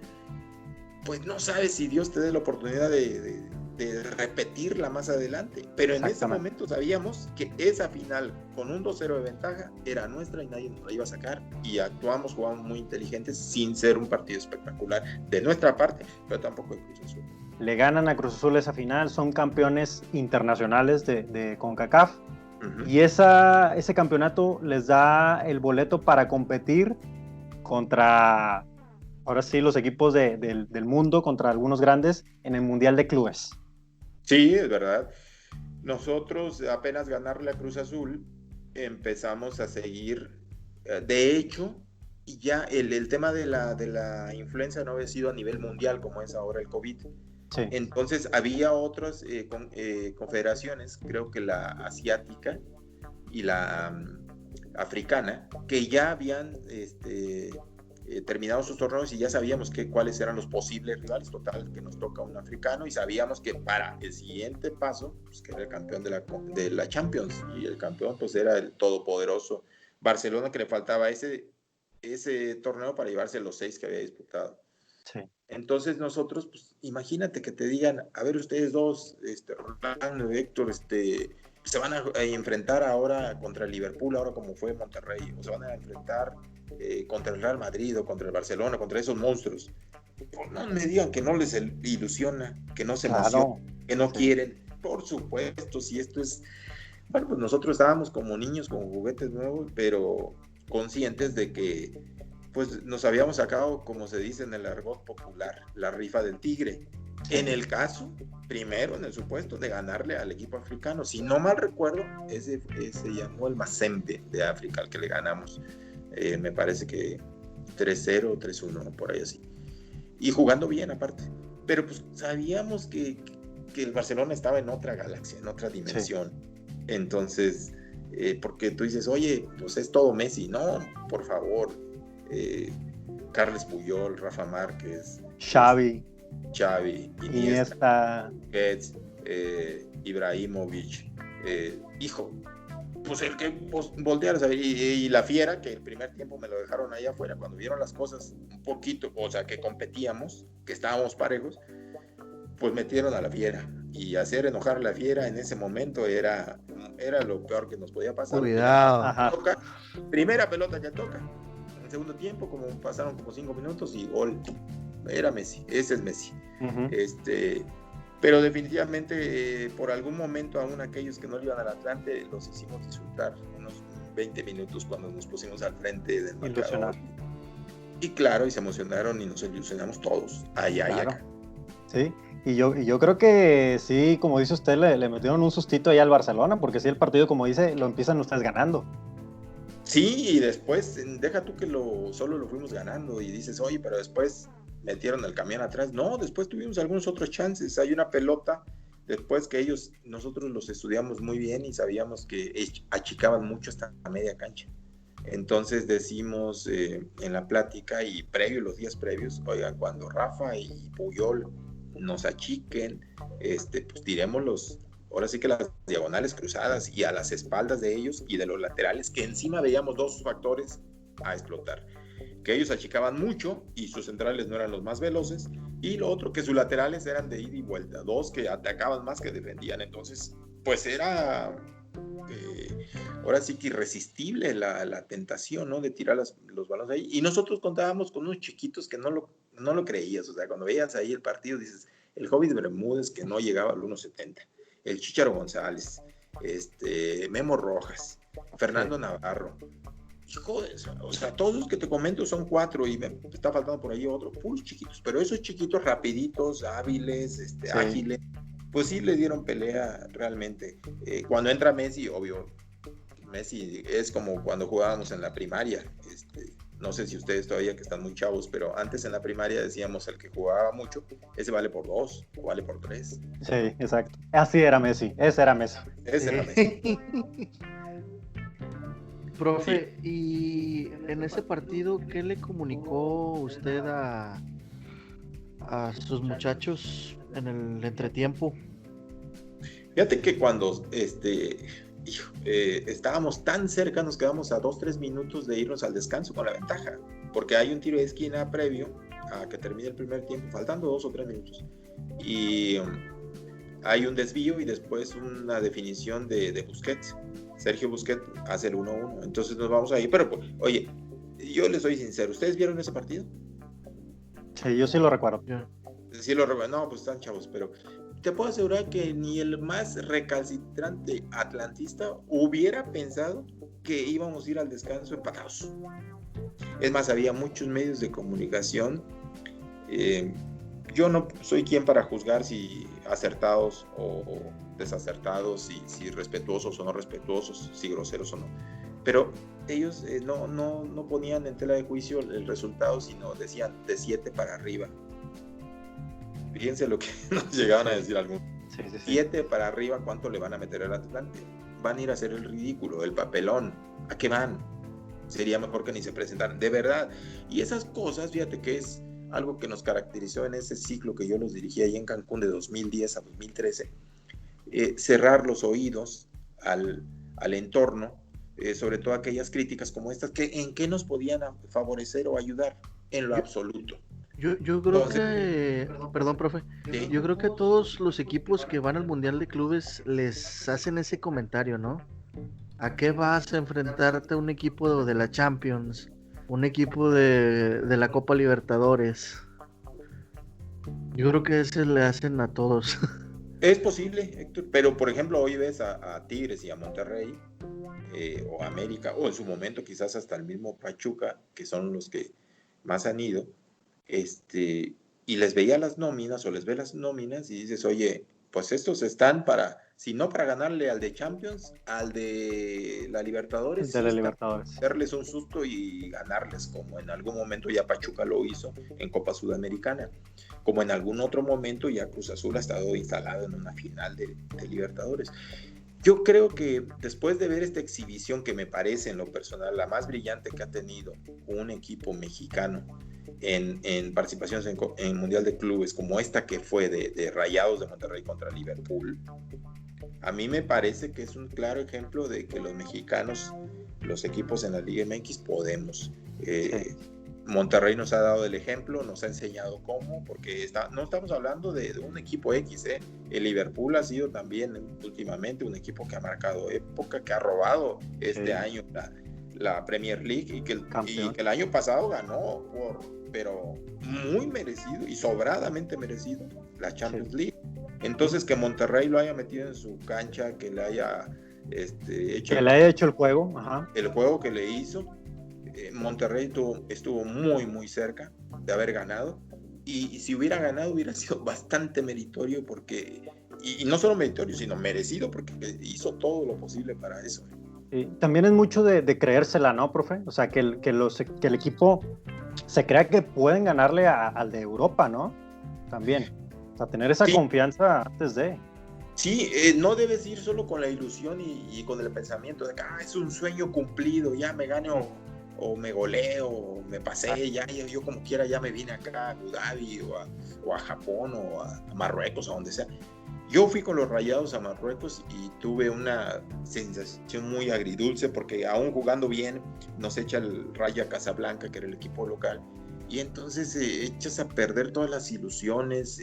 pues no sabes si Dios te dé la oportunidad de repetirla más adelante, pero en ese momento sabíamos que esa final con un 2-0 de ventaja era nuestra y nadie nos la iba a sacar, y actuamos, jugamos muy inteligentes sin ser un partido espectacular de nuestra parte, pero tampoco de Cruz Azul. Le ganan a Cruz Azul esa final, son campeones internacionales de CONCACAF, y ese campeonato les da el boleto para competir contra, ahora sí, los equipos del mundo, contra algunos grandes en el Mundial de Clubes. Sí, es verdad. Nosotros apenas ganarle a Cruz Azul empezamos a seguir. De hecho, ya el tema de la influenza no había sido a nivel mundial como es ahora el COVID. Sí. Entonces había otras confederaciones, creo que la asiática y la africana, que ya habían terminado sus torneos y ya sabíamos cuáles eran los posibles rivales. Total, que nos toca un africano y sabíamos que para el siguiente paso, pues, que era el campeón de la Champions, y el campeón pues era el todopoderoso Barcelona, que le faltaba ese torneo para llevarse los 6 que había disputado. Sí. Entonces nosotros, pues imagínate que te digan, a ver, ustedes dos, Rolando y Héctor, se van a enfrentar ahora contra el Liverpool, ahora como fue Monterrey, o se van a enfrentar contra el Real Madrid o contra el Barcelona, contra esos monstruos. Pues no me digan que no les ilusiona, que no se emocionan, que no quieren. Por supuesto, si esto es... Bueno, pues nosotros estábamos como niños con juguetes nuevos, pero conscientes de que pues nos habíamos sacado, como se dice en el argot popular, la rifa del tigre. En el caso, primero en el supuesto de ganarle al equipo africano, si no mal recuerdo, ese se llamó el Mazembe de África, al que le ganamos, me parece que 3-0, 3-1, por ahí así, y jugando bien aparte, pero pues sabíamos que el Barcelona estaba en otra galaxia, en otra dimensión. Entonces, porque tú dices, oye, pues es todo Messi. No, por favor, Carles Puyol, Rafa Márquez, Xavi, Iniesta, Gets, Ibrahimovic, hijo, pues el que voltearas a ver, y la Fiera, que el primer tiempo me lo dejaron ahí afuera, cuando vieron las cosas un poquito, o sea, que competíamos, que estábamos parejos, pues metieron a la Fiera, y hacer enojar a la Fiera en ese momento era lo peor que nos podía pasar. Cuidado. Toca, primera pelota que toca, en segundo tiempo pasaron como 5 minutos y gol. Era Messi, ese es Messi. Pero definitivamente por algún momento aún aquellos que no le iban al Atlante los hicimos disfrutar unos 20 minutos cuando nos pusimos al frente del marcador. Y claro, y se emocionaron y nos ilusionamos todos, allá y acá. Sí, y yo creo que sí, como dice usted, le metieron un sustito ahí al Barcelona, porque sí, el partido, como dice, lo empiezan ustedes ganando. Sí, y después, deja tú que solo lo fuimos ganando y dices, oye, pero después metieron el camión atrás. No, después tuvimos algunos otros chances. Hay una pelota después que nosotros los estudiamos muy bien y sabíamos que achicaban mucho hasta la media cancha. Entonces decimos en la plática y los días previos, oigan, cuando Rafa y Puyol nos achiquen, pues tiremos ahora sí que las diagonales cruzadas y a las espaldas de ellos y de los laterales, que encima veíamos 2 factores a explotar, que ellos achicaban mucho y sus centrales no eran los más veloces, y lo otro, que sus laterales eran de ida y vuelta, 2 que atacaban más que defendían. Entonces pues era ahora sí que irresistible la tentación, ¿no?, de tirar los balones ahí, y nosotros contábamos con unos chiquitos que no lo creías. O sea, cuando veías ahí el partido dices, el Hobbit Bermúdez, que no llegaba al 1.70, el Chícharo González, Memo Rojas, Fernando Navarro, hijo, o sea, todos los que te comento son 4 y me está faltando por ahí otro, puros chiquitos, pero esos chiquitos rapiditos, hábiles, ágiles, pues sí le dieron pelea realmente. Cuando entra Messi, obvio, Messi es como cuando jugábamos en la primaria, no sé si ustedes todavía que están muy chavos, pero antes en la primaria decíamos el que jugaba mucho, ese vale por 2 o vale por 3. Sí, exacto. Así era Messi, ese era Messi. Ese era Messi. Profe, y en ese partido, ¿qué le comunicó usted a sus muchachos en el entretiempo? Fíjate que cuando estábamos tan cerca, nos quedamos a 2-3 minutos de irnos al descanso con la ventaja, porque hay un tiro de esquina previo a que termine el primer tiempo, faltando 2 o 3 minutos, y hay un desvío y después una definición de Busquets. Sergio Busquets hace el 1-1, entonces nos vamos ahí, pero pues, oye, yo les soy sincero, ¿ustedes vieron ese partido? Sí, yo sí lo recuerdo. Sí lo recuerdo, no, pues están chavos, pero te puedo asegurar que ni el más recalcitrante atlantista hubiera pensado que íbamos a ir al descanso empatados. Es más, había muchos medios de comunicación. Yo no soy quien para juzgar si acertados o desacertados, si respetuosos o no respetuosos, si groseros o no. Pero ellos no ponían en tela de juicio el resultado, sino decían de 7 para arriba. Fíjense lo que nos llegaban a decir algunos. 7 para arriba, ¿cuánto le van a meter al Atlante? Van a ir a hacer el ridículo, el papelón. ¿A qué van? Sería mejor que ni se presentaran, de verdad. Y esas cosas, fíjate que es algo que nos caracterizó en ese ciclo que yo los dirigí ahí en Cancún de 2010 a 2013. Cerrar los oídos al entorno, sobre todo aquellas críticas como estas, que en qué nos podían favorecer o ayudar en lo absoluto. Yo creo que, perdón, profe, ¿sí? Yo creo que todos los equipos que van al Mundial de Clubes les hacen ese comentario, ¿no? ¿A qué vas a enfrentarte a un equipo de la Champions? Un equipo de la Copa Libertadores. Yo creo que ese le hacen a todos. Es posible, Héctor, pero por ejemplo hoy ves a Tigres y a Monterrey, o América, o en su momento quizás hasta el mismo Pachuca, que son los que más han ido, y les veía las nóminas o les ve las nóminas y dices, oye, pues estos están para, si no para ganarle al de Champions, al de la Libertadores, de la Libertadores, darles un susto y ganarles, como en algún momento ya Pachuca lo hizo en Copa Sudamericana, como en algún otro momento ya Cruz Azul ha estado instalado en una final de Libertadores. Yo creo que después de ver esta exhibición, que me parece en lo personal la más brillante que ha tenido un equipo mexicano en participaciones en Mundial de Clubes, como esta que fue de Rayados de Monterrey contra Liverpool, a mí me parece que es un claro ejemplo de que los mexicanos, los equipos en la Liga MX podemos. Monterrey nos ha dado el ejemplo, nos ha enseñado cómo, porque no estamos hablando de un equipo X, El Liverpool ha sido también últimamente un equipo que ha marcado época, que ha robado este año la Premier League y que el año pasado ganó, pero muy merecido y sobradamente merecido, la Champions League. Entonces, que Monterrey lo haya metido en su cancha, que le haya hecho el juego, ajá. El juego que le hizo. Monterrey estuvo muy muy cerca de haber ganado, y si hubiera ganado hubiera sido bastante meritorio, porque y no solo meritorio sino merecido, porque hizo todo lo posible para eso. Sí, también es mucho de creérsela, ¿no, profe? O sea, que el equipo se crea que pueden ganarle al de Europa, ¿no? También, o sea, tener esa confianza antes de... Sí, no debes ir solo con la ilusión y con el pensamiento de que es un sueño cumplido, ya me gane o me goleo, o me pasé, ya yo como quiera ya me vine acá a Abu Dhabi o a Japón o a Marruecos, a donde sea. Yo fui con los Rayados a Marruecos y tuve una sensación muy agridulce, porque aún jugando bien nos echa el Raja Casablanca, que era el equipo local, y entonces echas a perder todas las ilusiones,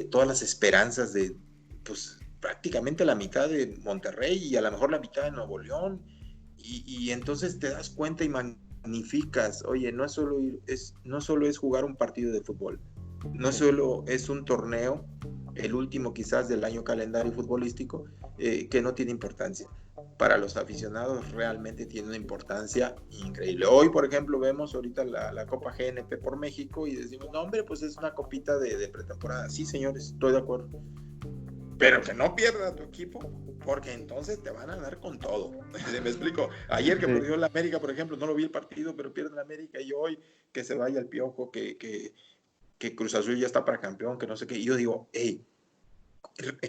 todas las esperanzas de pues prácticamente la mitad de Monterrey y a lo mejor la mitad de Nuevo León. Y entonces te das cuenta y magnificas, oye, no solo es jugar un partido de fútbol, no solo es un torneo, el último quizás del año calendario futbolístico, que no tiene importancia. para los aficionados realmente tiene una importancia increíble. Hoy, por ejemplo, vemos ahorita la Copa GNP por México y decimos, no, hombre, pues es una copita de pretemporada. Sí, señores, estoy de acuerdo. Pero que no pierda tu equipo, porque entonces te van a dar con todo. ¿Me explico? Ayer que perdió la América, por ejemplo, no lo vi el partido, pero pierde la América, y hoy que se vaya el Piojo, que Cruz Azul ya está para campeón, que no sé qué. Y yo digo, hey,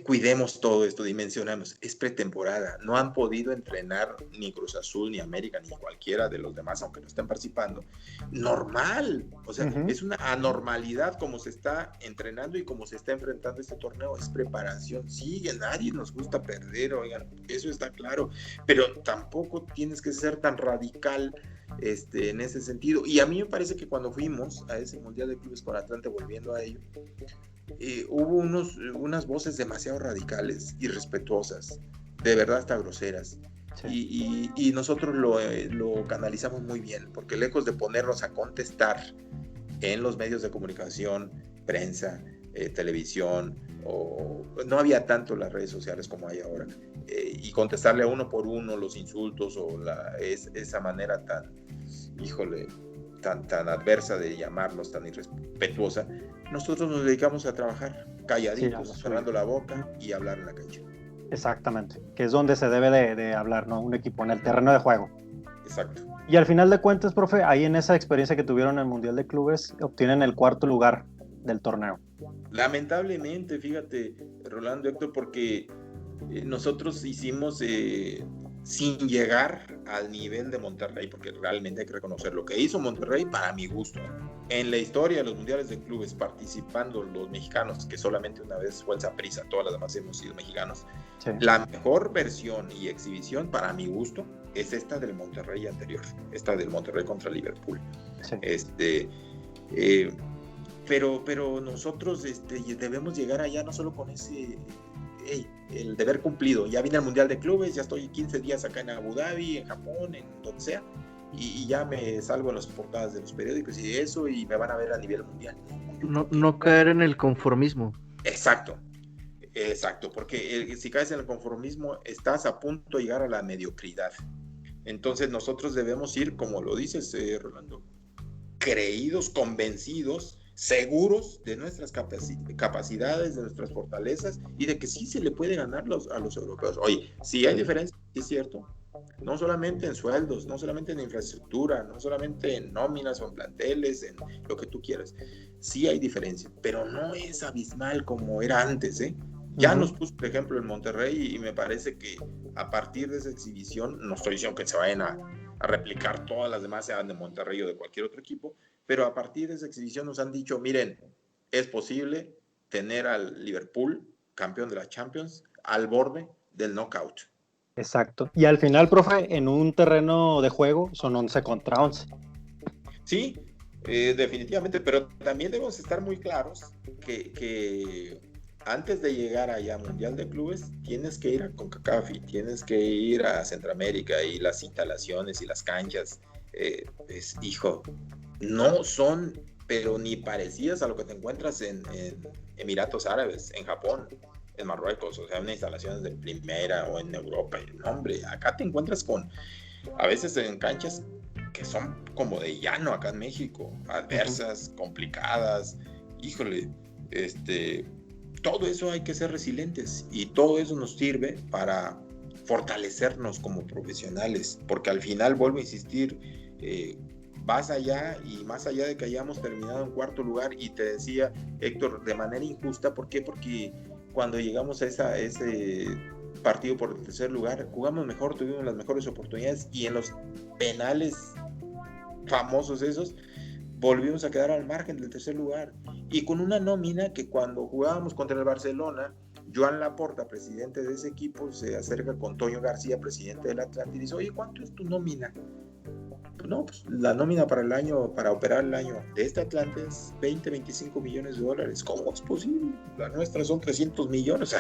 cuidemos todo esto, dimensionemos, es pretemporada, no han podido entrenar ni Cruz Azul, ni América, ni cualquiera de los demás, aunque no estén participando, normal, o sea, es una anormalidad como se está entrenando y como se está enfrentando este torneo, es preparación, sí, a nadie nos gusta perder, oigan, eso está claro, pero tampoco tienes que ser tan radical en ese sentido, y a mí me parece que cuando fuimos a ese Mundial de Clubes con Atlante, volviendo a ello, hubo unas voces demasiado radicales, irrespetuosas, de verdad hasta groseras, y nosotros lo canalizamos muy bien, porque lejos de ponernos a contestar en los medios de comunicación, prensa, televisión, no había tanto las redes sociales como hay ahora, y contestarle a uno por uno los insultos o esa manera tan, híjole, tan adversa de llamarlos, tan irrespetuosa, nosotros nos dedicamos a trabajar calladitos, cerrando la boca y hablar en la cancha. Exactamente, que es donde se debe de hablar, ¿no? Un equipo en el terreno de juego. Exacto. Y al final de cuentas, profe, ahí en esa experiencia que tuvieron en el Mundial de Clubes, obtienen el 4º lugar del torneo. Lamentablemente, fíjate, Rolando, Héctor, porque nosotros hicimos sin llegar al nivel de Monterrey, porque realmente hay que reconocer lo que hizo Monterrey para mi gusto. En la historia de los mundiales de clubes, participando los mexicanos, que solamente una vez fue el Saprissa, todas las demás hemos sido mexicanos, la mejor versión y exhibición para mi gusto es esta del Monterrey anterior, esta del Monterrey contra Liverpool. Pero nosotros debemos llegar allá no solo con ese... el deber cumplido, ya vine al Mundial de Clubes, ya estoy 15 días acá en Abu Dhabi, en Japón, en donde sea, y ya me salgo en las portadas de los periódicos y eso, y me van a ver a nivel mundial. No caer en el conformismo. Exacto, porque si caes en el conformismo, estás a punto de llegar a la mediocridad. Entonces nosotros debemos ir, como lo dices, Rolando, creídos, convencidos, seguros de nuestras capacidades, de nuestras fortalezas y de que sí se le puede ganar a los europeos. Oye, sí hay diferencia, es cierto, no solamente en sueldos, no solamente en infraestructura, no solamente en nóminas o en planteles, en lo que tú quieras, sí hay diferencia, pero no es abismal como era antes, Ya nos puso, por ejemplo, en Monterrey y me parece que a partir de esa exhibición, no estoy diciendo que se vayan a replicar todas las demás, sean de Monterrey o de cualquier otro equipo, pero a partir de esa exhibición nos han dicho, miren, es posible tener al Liverpool, campeón de la Champions, al borde del knockout. Exacto. Y al final, profe, en un terreno de juego son 11 contra 11. Sí, definitivamente, pero también debemos estar muy claros que antes de llegar allá a Mundial de Clubes, tienes que ir a CONCACAF, tienes que ir a Centroamérica, y las instalaciones y las canchas, no son, pero ni parecidas a lo que te encuentras en Emiratos Árabes, en Japón, en Marruecos, o sea, en instalaciones de primera o en Europa. No, hombre, acá te encuentras a veces en canchas que son como de llano acá en México, adversas, complicadas, híjole, todo eso hay que ser resilientes y todo eso nos sirve para fortalecernos como profesionales, porque al final, vuelvo a insistir, vas allá y más allá de que hayamos terminado en 4º lugar, y te decía, Héctor, de manera injusta, ¿por qué? Porque cuando llegamos a ese partido por el 3er lugar, jugamos mejor, tuvimos las mejores oportunidades, y en los penales famosos esos, volvimos a quedar al margen del 3er lugar, y con una nómina que cuando jugábamos contra el Barcelona, Joan Laporta, presidente de ese equipo, se acerca con Toño García, presidente del Atlante, y dice, oye, ¿cuánto es tu nómina? No, pues la nómina para operar el año de este Atlante es 20-25 millones de dólares. ¿Cómo es posible? La nuestra son 300 millones.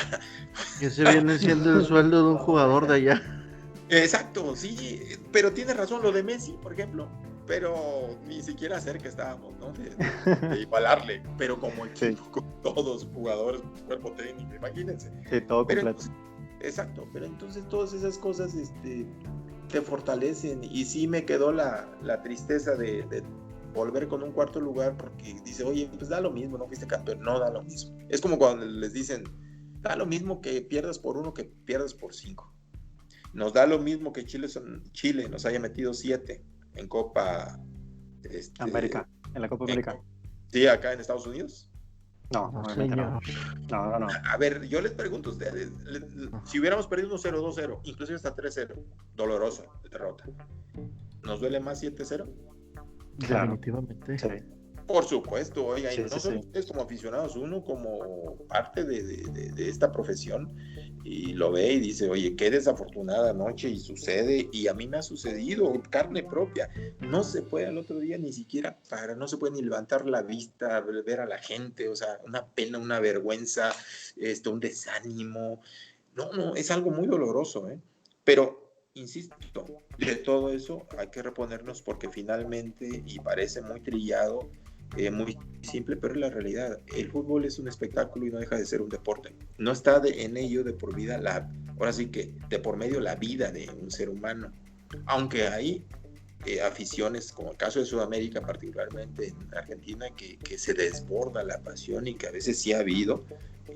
Ese viene siendo el sueldo de un jugador de allá. Exacto, sí, pero tiene razón lo de Messi, por ejemplo, pero ni siquiera cerca estábamos, ¿no? De igualarle, pero como equipo, con todos jugadores, cuerpo técnico, imagínense. Sí, todo completo. exacto, pero entonces todas esas cosas te fortalecen, y sí me quedó la tristeza de volver con un cuarto lugar, porque dice, oye, pues da lo mismo, no fuiste campeón. No da lo mismo. Es como cuando les dicen, da lo mismo que pierdas por 1 que pierdas por 5. Nos da lo mismo que Chile nos haya metido 7 en Copa América, en la Copa América. Sí, acá en Estados Unidos. No, obviamente no. No. A ver, yo les pregunto a ustedes, si hubiéramos perdido 1-0, 2-0, inclusive hasta 3-0, dolorosa derrota, ¿nos duele más 7-0? Claro. Definitivamente. Sí. Por supuesto, oiga, Sí, no sí, solo sí. ustedes como aficionados, uno como parte de esta profesión, y lo ve y dice, oye, qué desafortunada noche, y sucede, y a mí me ha sucedido, carne propia. No se puede al otro día ni siquiera no se puede ni levantar la vista, ver a la gente, o sea, una pena, una vergüenza, un desánimo. No, es algo muy doloroso, ¿eh? Pero insisto, de todo eso hay que reponernos, porque finalmente, y parece muy trillado, muy simple, pero es la realidad. El fútbol es un espectáculo y no deja de ser un deporte. No está en ello de por vida, ahora sí que de por medio la vida de un ser humano. Aunque hay aficiones, como el caso de Sudamérica, particularmente en Argentina, que se desborda la pasión, y que a veces sí ha habido,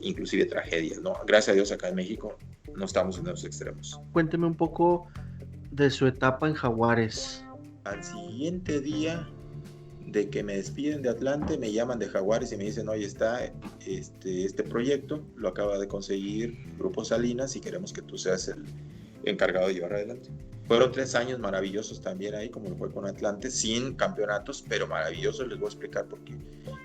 inclusive tragedias, ¿no? Gracias a Dios acá en México no estamos en los extremos. Cuénteme un poco de su etapa en Jaguares. Al siguiente día de que me despiden de Atlante, me llaman de Jaguares y me dicen, oye, está este proyecto, lo acaba de conseguir Grupo Salinas y queremos que tú seas el encargado de llevar adelante. Fueron 3 años maravillosos también ahí, como lo fue con Atlante, sin campeonatos, pero maravillosos. Les voy a explicar por qué.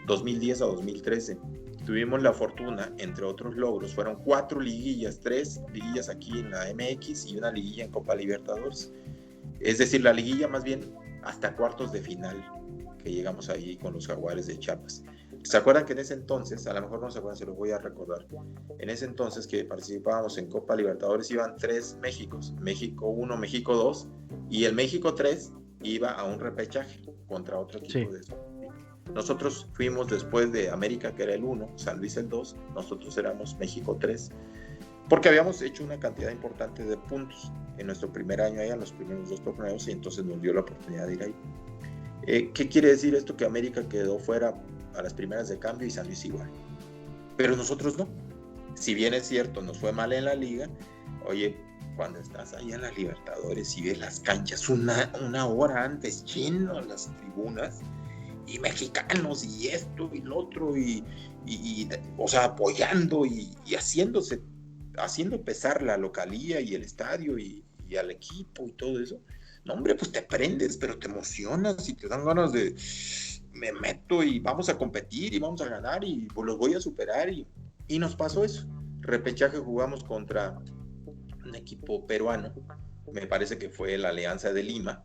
2010 a 2013 tuvimos la fortuna, entre otros logros, fueron 4 liguillas, 3 liguillas aquí en la MX y una liguilla en Copa Libertadores. Es decir, la liguilla más bien hasta cuartos de final, que llegamos ahí con los Jaguares de Chiapas. ¿Se acuerdan que en ese entonces, a lo mejor no se acuerdan, se los voy a recordar, en ese entonces que participábamos en Copa Libertadores iban 3 Méxicos, México 1, México 2, y el México 3 iba a un repechaje contra otro equipo? Sí. Nosotros fuimos después de América, que era el 1, San Luis el 2, nosotros éramos México 3, porque habíamos hecho una cantidad importante de puntos en nuestro primer año allá, en los primeros 2 torneos, y entonces nos dio la oportunidad de ir ahí. ¿Qué quiere decir esto? Que América quedó fuera a las primeras de cambio y San Luis igual. Pero nosotros no. Si bien es cierto, nos fue mal en la liga, oye, cuando estás allá en las Libertadores y ves las canchas una hora antes lleno las tribunas, y mexicanos y esto y lo otro, y o sea, apoyando y haciendo pesar la localía y el estadio y al equipo y todo eso. No, hombre, pues te prendes, pero te emocionas y te dan ganas de, me meto y vamos a competir y vamos a ganar y pues los voy a superar, y nos pasó eso. Repechaje jugamos contra un equipo peruano, me parece que fue la Alianza de Lima,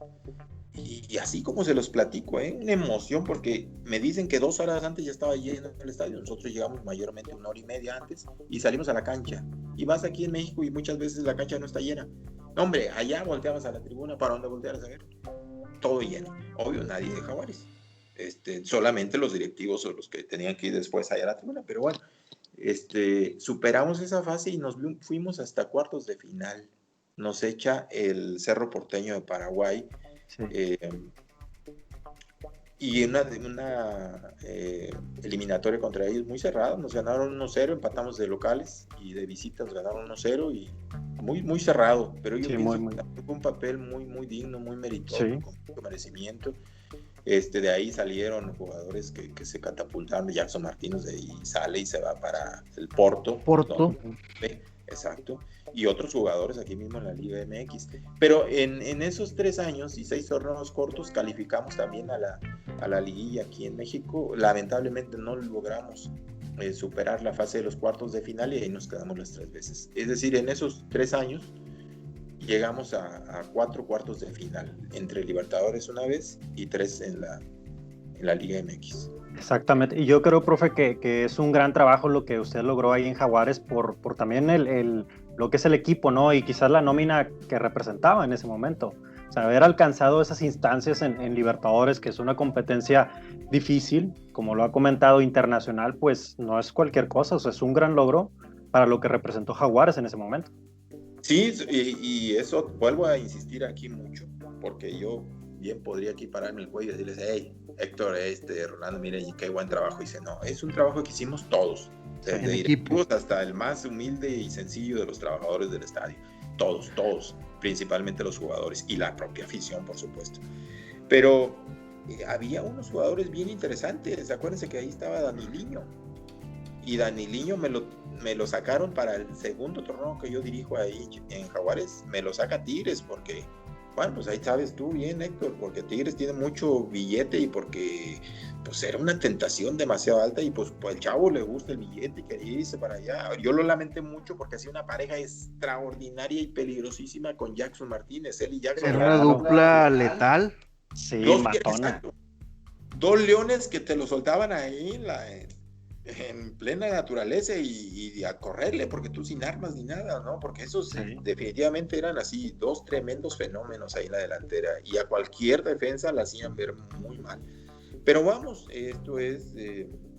y así como se los platico, una emoción, porque me dicen que 2 horas antes ya estaba lleno el estadio. Nosotros llegamos mayormente 1 hora y media antes y salimos a la cancha, y vas aquí en México y muchas veces la cancha no está llena. No, hombre, allá volteabas a la tribuna, para donde voltearas a ver, todo lleno. Obvio, nadie de Jaguares, solamente los directivos o los que tenían que ir después allá a la tribuna, pero bueno, superamos esa fase y nos fuimos hasta cuartos de final. Nos echa el Cerro Porteño de Paraguay. Sí. Y una eliminatoria contra ellos muy cerrada. Nos ganaron 1-0, empatamos de locales, y de visitas ganaron 1-0, y muy, muy cerrado. Pero yo pienso que fue un papel muy, muy digno, muy meritorio, con mucho merecimiento. De ahí salieron jugadores que se catapultaron. Jackson Martínez de ahí sale y se va para el Porto. Exacto. Y otros jugadores aquí mismo en la Liga MX. Pero en esos 3 años y 6 torneos cortos calificamos también a la liguilla aquí en México. Lamentablemente no logramos superar la fase de los cuartos de final, y ahí nos quedamos las 3 veces. Es decir, en esos 3 años llegamos a 4 cuartos de final, entre Libertadores una vez y 3 en la Liga MX. Exactamente, y yo creo, profe, que es un gran trabajo lo que usted logró ahí en Jaguares por también lo que es el equipo, ¿no? Y quizás la nómina que representaba en ese momento. O sea, haber alcanzado esas instancias en Libertadores, que es una competencia difícil, como lo ha comentado, internacional, pues no es cualquier cosa. O sea, es un gran logro para lo que representó Jaguares en ese momento. Sí, y eso vuelvo a insistir aquí mucho, porque yo bien podría aquí pararme el cuello y decirles, hey, Héctor, Rolando, miren, qué buen trabajo hice. No, es un trabajo que hicimos todos, desde directivos hasta el más humilde y sencillo de los trabajadores del estadio. Todos, principalmente los jugadores y la propia afición, por supuesto. Pero había unos jugadores bien interesantes. Acuérdense que ahí estaba Daniliño. Y Daniliño me lo sacaron para el segundo torneo que yo dirijo ahí en Jaguares. Me lo saca Tigres porque, bueno, pues ahí sabes tú bien, Héctor, porque Tigres tiene mucho billete y porque pues era una tentación demasiado alta y pues al chavo le gusta el billete y quería irse para allá. Yo lo lamenté mucho porque hacía una pareja extraordinaria y peligrosísima con Jackson Martínez. Él y Jackson. Era una dupla letal. Sí, matona. Dos leones que te lo soltaban ahí en plena naturaleza y a correrle, porque tú sin armas ni nada, ¿no? Porque esos definitivamente eran así, dos tremendos fenómenos ahí en la delantera, y a cualquier defensa la hacían ver muy mal. Pero vamos, esto es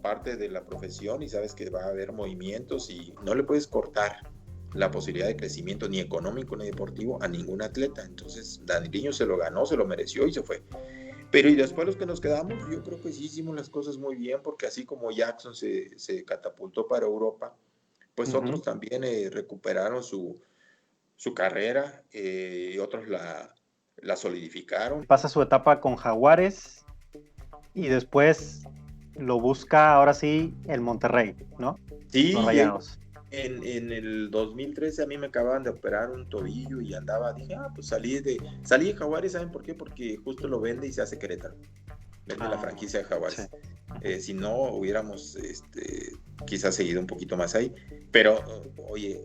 parte de la profesión y sabes que va a haber movimientos y no le puedes cortar la posibilidad de crecimiento ni económico ni deportivo a ningún atleta. Entonces Daniliño se lo ganó, se lo mereció y se fue. Pero y después los que nos quedamos, yo creo que sí hicimos las cosas muy bien, porque así como Jackson se catapultó para Europa, pues otros también recuperaron su carrera y otros la solidificaron. Pasa su etapa con Jaguares y después lo busca ahora sí el Monterrey, ¿no? Sí, los Rayados. En el 2013 a mí me acababan de operar un tobillo y dije, pues salí de Jaguares, ¿saben por qué? Porque justo lo vende y se hace Querétaro. Vende la franquicia de Jaguares. Sí. Si no, hubiéramos quizás seguido un poquito más ahí. Pero, oye,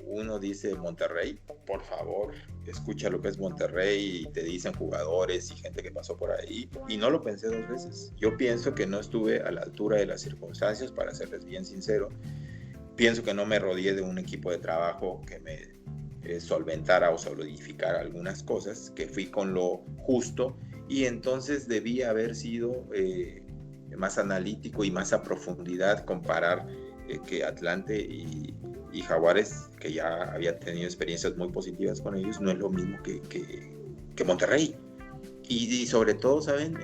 uno dice Monterrey, por favor, escucha lo que es Monterrey y te dicen jugadores y gente que pasó por ahí. Y no lo pensé dos veces. Yo pienso que no estuve a la altura de las circunstancias, para serles bien sincero. Pienso que no me rodeé de un equipo de trabajo que me solventara o solidificara algunas cosas, que fui con lo justo y entonces debía haber sido más analítico y más a profundidad, comparar que Atlante y Jaguares, que ya había tenido experiencias muy positivas con ellos, no es lo mismo que Monterrey. Y sobre todo, ¿saben?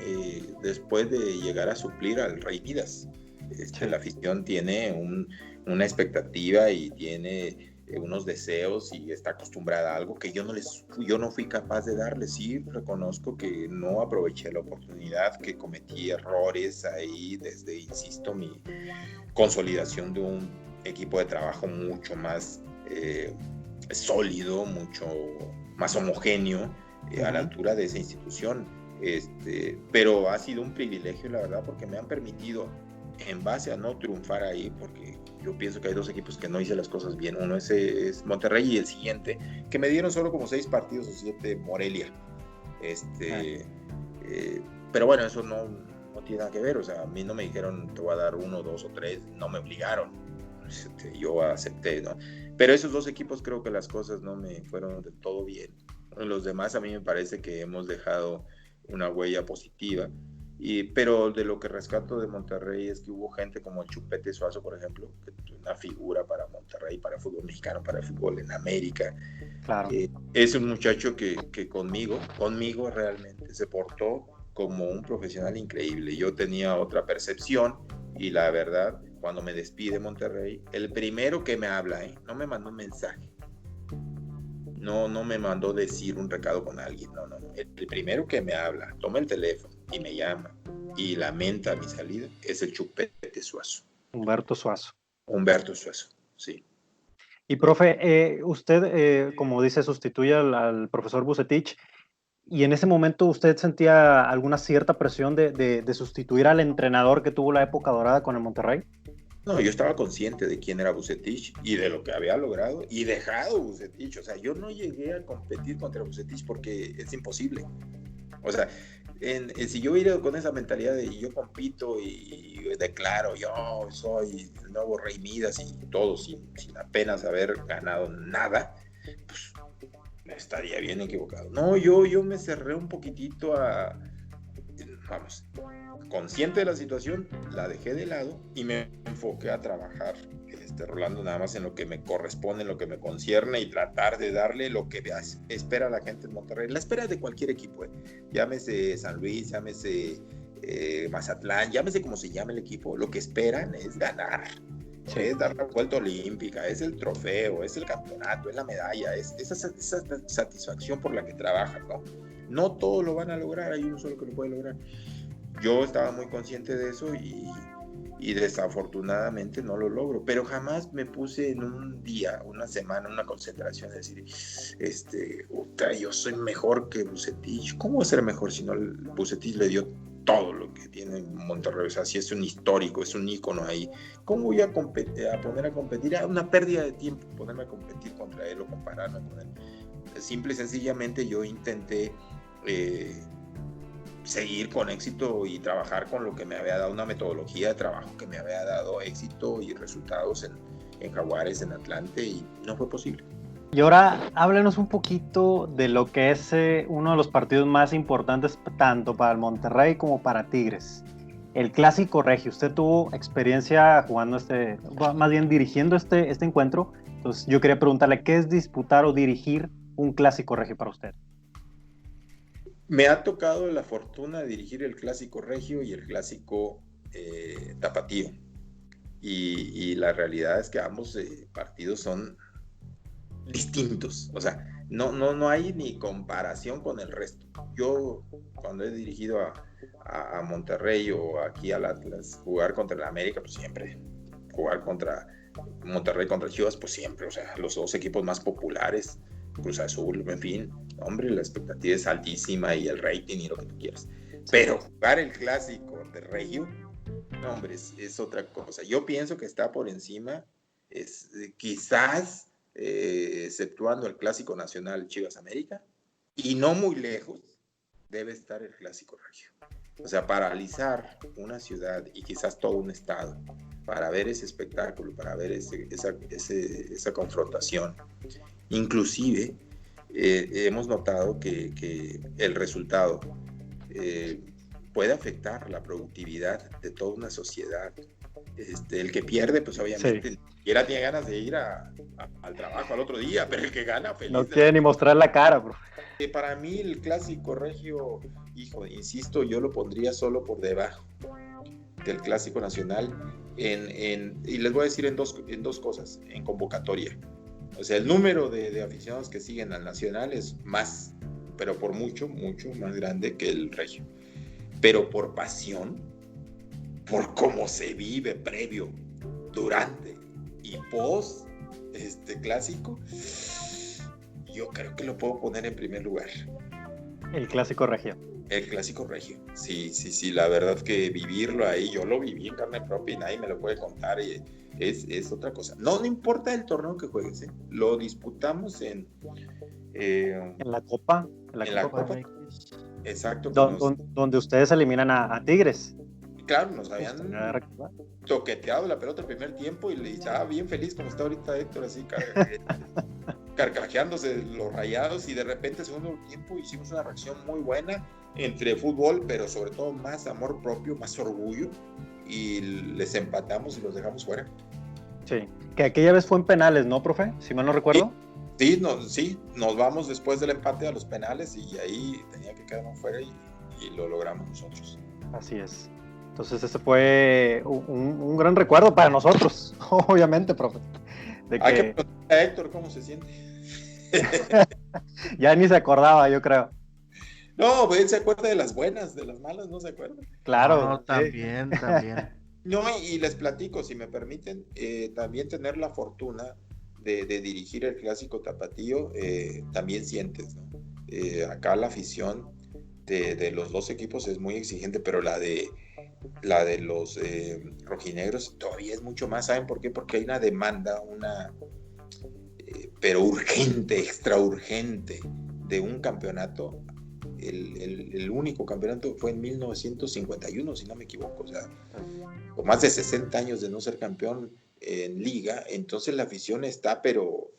Después de llegar a suplir al Rey Midas, la afición tiene una expectativa y tiene unos deseos y está acostumbrada a algo que yo no fui capaz de darles. Sí, reconozco que no aproveché la oportunidad, que cometí errores ahí desde, insisto, mi consolidación de un equipo de trabajo mucho más sólido, mucho más homogéneo, a la altura de esa institución. Pero ha sido un privilegio, la verdad, porque me han permitido, en base a no triunfar ahí, porque yo pienso que hay dos equipos que no hice las cosas bien. Uno es Monterrey y el siguiente, que me dieron solo como 6 partidos o 7, Morelia. Pero bueno, eso no tiene nada que ver. O sea, a mí no me dijeron te voy a dar 1, 2 o 3, no me obligaron. Yo acepté, ¿no? Pero esos dos equipos creo que las cosas no me fueron del todo bien. Los demás a mí me parece que hemos dejado una huella positiva. Pero de lo que rescato de Monterrey es que hubo gente como el Chupete Suazo, por ejemplo, que es una figura para Monterrey, para el fútbol mexicano, para el fútbol en América. Claro. Es un muchacho que conmigo realmente se portó como un profesional increíble. Yo tenía otra percepción y la verdad, cuando me despide Monterrey, el primero que me habla, no me mandó un mensaje. No me mandó decir un recado con alguien, no. El primero que me habla, toma el teléfono y me llama y lamenta mi salida, es el Chupete Suazo. Humberto Suazo, sí. Y profe, usted, como dice, sustituye al profesor Vucetich, y en ese momento usted sentía alguna cierta presión de sustituir al entrenador que tuvo la época dorada con el Monterrey. No, yo estaba consciente de quién era Vucetich y de lo que había logrado y dejado Vucetich. O sea, yo no llegué a competir contra Vucetich porque es imposible. O sea, si yo hubiera ido con esa mentalidad de yo compito y declaro, yo soy el nuevo Rey Midas y todo sin apenas haber ganado nada, pues estaría bien equivocado. No, yo me cerré un poquitito vamos, consciente de la situación, la dejé de lado y me enfoqué a trabajar, Rolando, nada más en lo que me corresponde, en lo que me concierne y tratar de darle lo que espera la gente en Monterrey, la espera de cualquier equipo, llámese San Luis, llámese Mazatlán, llámese como se llame el equipo, lo que esperan es ganar, sí, es dar la vuelta olímpica, es el trofeo, es el campeonato, es la medalla, es esa satisfacción por la que trabajan, ¿no? No todos lo van a lograr, hay uno solo que lo puede lograr. Yo estaba muy consciente de eso y desafortunadamente no lo logro, pero jamás me puse en un día, una semana, una concentración de decir, yo soy mejor que Vucetich. ¿Cómo va a ser mejor si no Vucetich le dio todo lo que tiene en Monterrey? O sea, si es un histórico, es un ícono ahí. ¿Cómo voy a poner a competir? Una pérdida de tiempo ponerme a competir contra él o compararme con él. Simple y sencillamente yo intenté seguir con éxito y trabajar con lo que me había dado, una metodología de trabajo que me había dado éxito y resultados en Jaguares, en Atlante, y no fue posible. Y ahora háblenos un poquito de lo que es uno de los partidos más importantes tanto para el Monterrey como para Tigres, el Clásico Regio. Usted tuvo experiencia jugando más bien dirigiendo este encuentro, entonces yo quería preguntarle, ¿qué es disputar o dirigir un Clásico Regio para usted? Me ha tocado la fortuna de dirigir el Clásico Regio y el Clásico Tapatío. Y la realidad es que ambos partidos son distintos. O sea, no hay ni comparación con el resto. Yo, cuando he dirigido a Monterrey o aquí al Atlas, jugar contra el América, pues siempre. Jugar contra Monterrey, contra Chivas, pues siempre. O sea, los dos equipos más populares, Cruz Azul, en fin, hombre, la expectativa es altísima y el rating y lo que tú quieras. Pero jugar el Clásico de Regio, no, hombre, es otra cosa. Yo pienso que está por encima, quizás, exceptuando el Clásico Nacional Chivas América, y no muy lejos, debe estar el Clásico Regio. O sea, paralizar una ciudad y quizás todo un estado para ver ese espectáculo, para ver esa confrontación. Inclusive hemos notado que el resultado puede afectar la productividad de toda una sociedad. El que pierde, pues obviamente ni siquiera tiene ganas de ir al trabajo al otro día, pero el que gana, feliz. No quiere ni mostrar la cara, bro. Para mí el Clásico Regio, insisto, yo lo pondría solo por debajo del Clásico Nacional y les voy a decir en dos cosas, en convocatoria. O sea, el número de aficionados que siguen al Nacional es más, pero por mucho, mucho más grande que el Regio. Pero por pasión, por cómo se vive previo, durante y post Clásico, yo creo que lo puedo poner en primer lugar. El Clásico Regio. El Clásico Regio. Sí, la verdad que vivirlo ahí, yo lo viví en carne propia y nadie me lo puede contar. Es otra cosa. No importa el torneo que juegues, lo disputamos en la Copa. En la Copa. Exacto. Donde ustedes eliminan a Tigres. Claro, nos habían toqueteado la pelota el primer tiempo y estaba bien feliz como está ahorita Héctor, así carcajeándose los Rayados, y de repente segundo tiempo hicimos una reacción muy buena entre fútbol, pero sobre todo más amor propio, más orgullo, y les empatamos y los dejamos fuera. Sí, que aquella vez fue en penales, ¿no, profe? Si mal no recuerdo. Sí, nos vamos después del empate a los penales y ahí tenía que quedarnos fuera y lo logramos nosotros. Así es. Entonces ese fue un gran recuerdo para nosotros, obviamente, profe. Hay que preguntarle a Héctor cómo se siente. Ya ni se acordaba, yo creo. No, él se acuerda de las buenas, de las malas no se acuerda. Claro. No, también. No, y les platico, si me permiten, también tener la fortuna de dirigir el Clásico Tapatío, también sientes, ¿no? Acá la afición de los dos equipos es muy exigente, pero la de los rojinegros todavía es mucho más. ¿Saben por qué? Porque hay una demanda, pero urgente, extra urgente, de un campeonato. El único campeonato fue en 1951, si no me equivoco, o sea, con más de 60 años de no ser campeón en liga. Entonces la afición está pero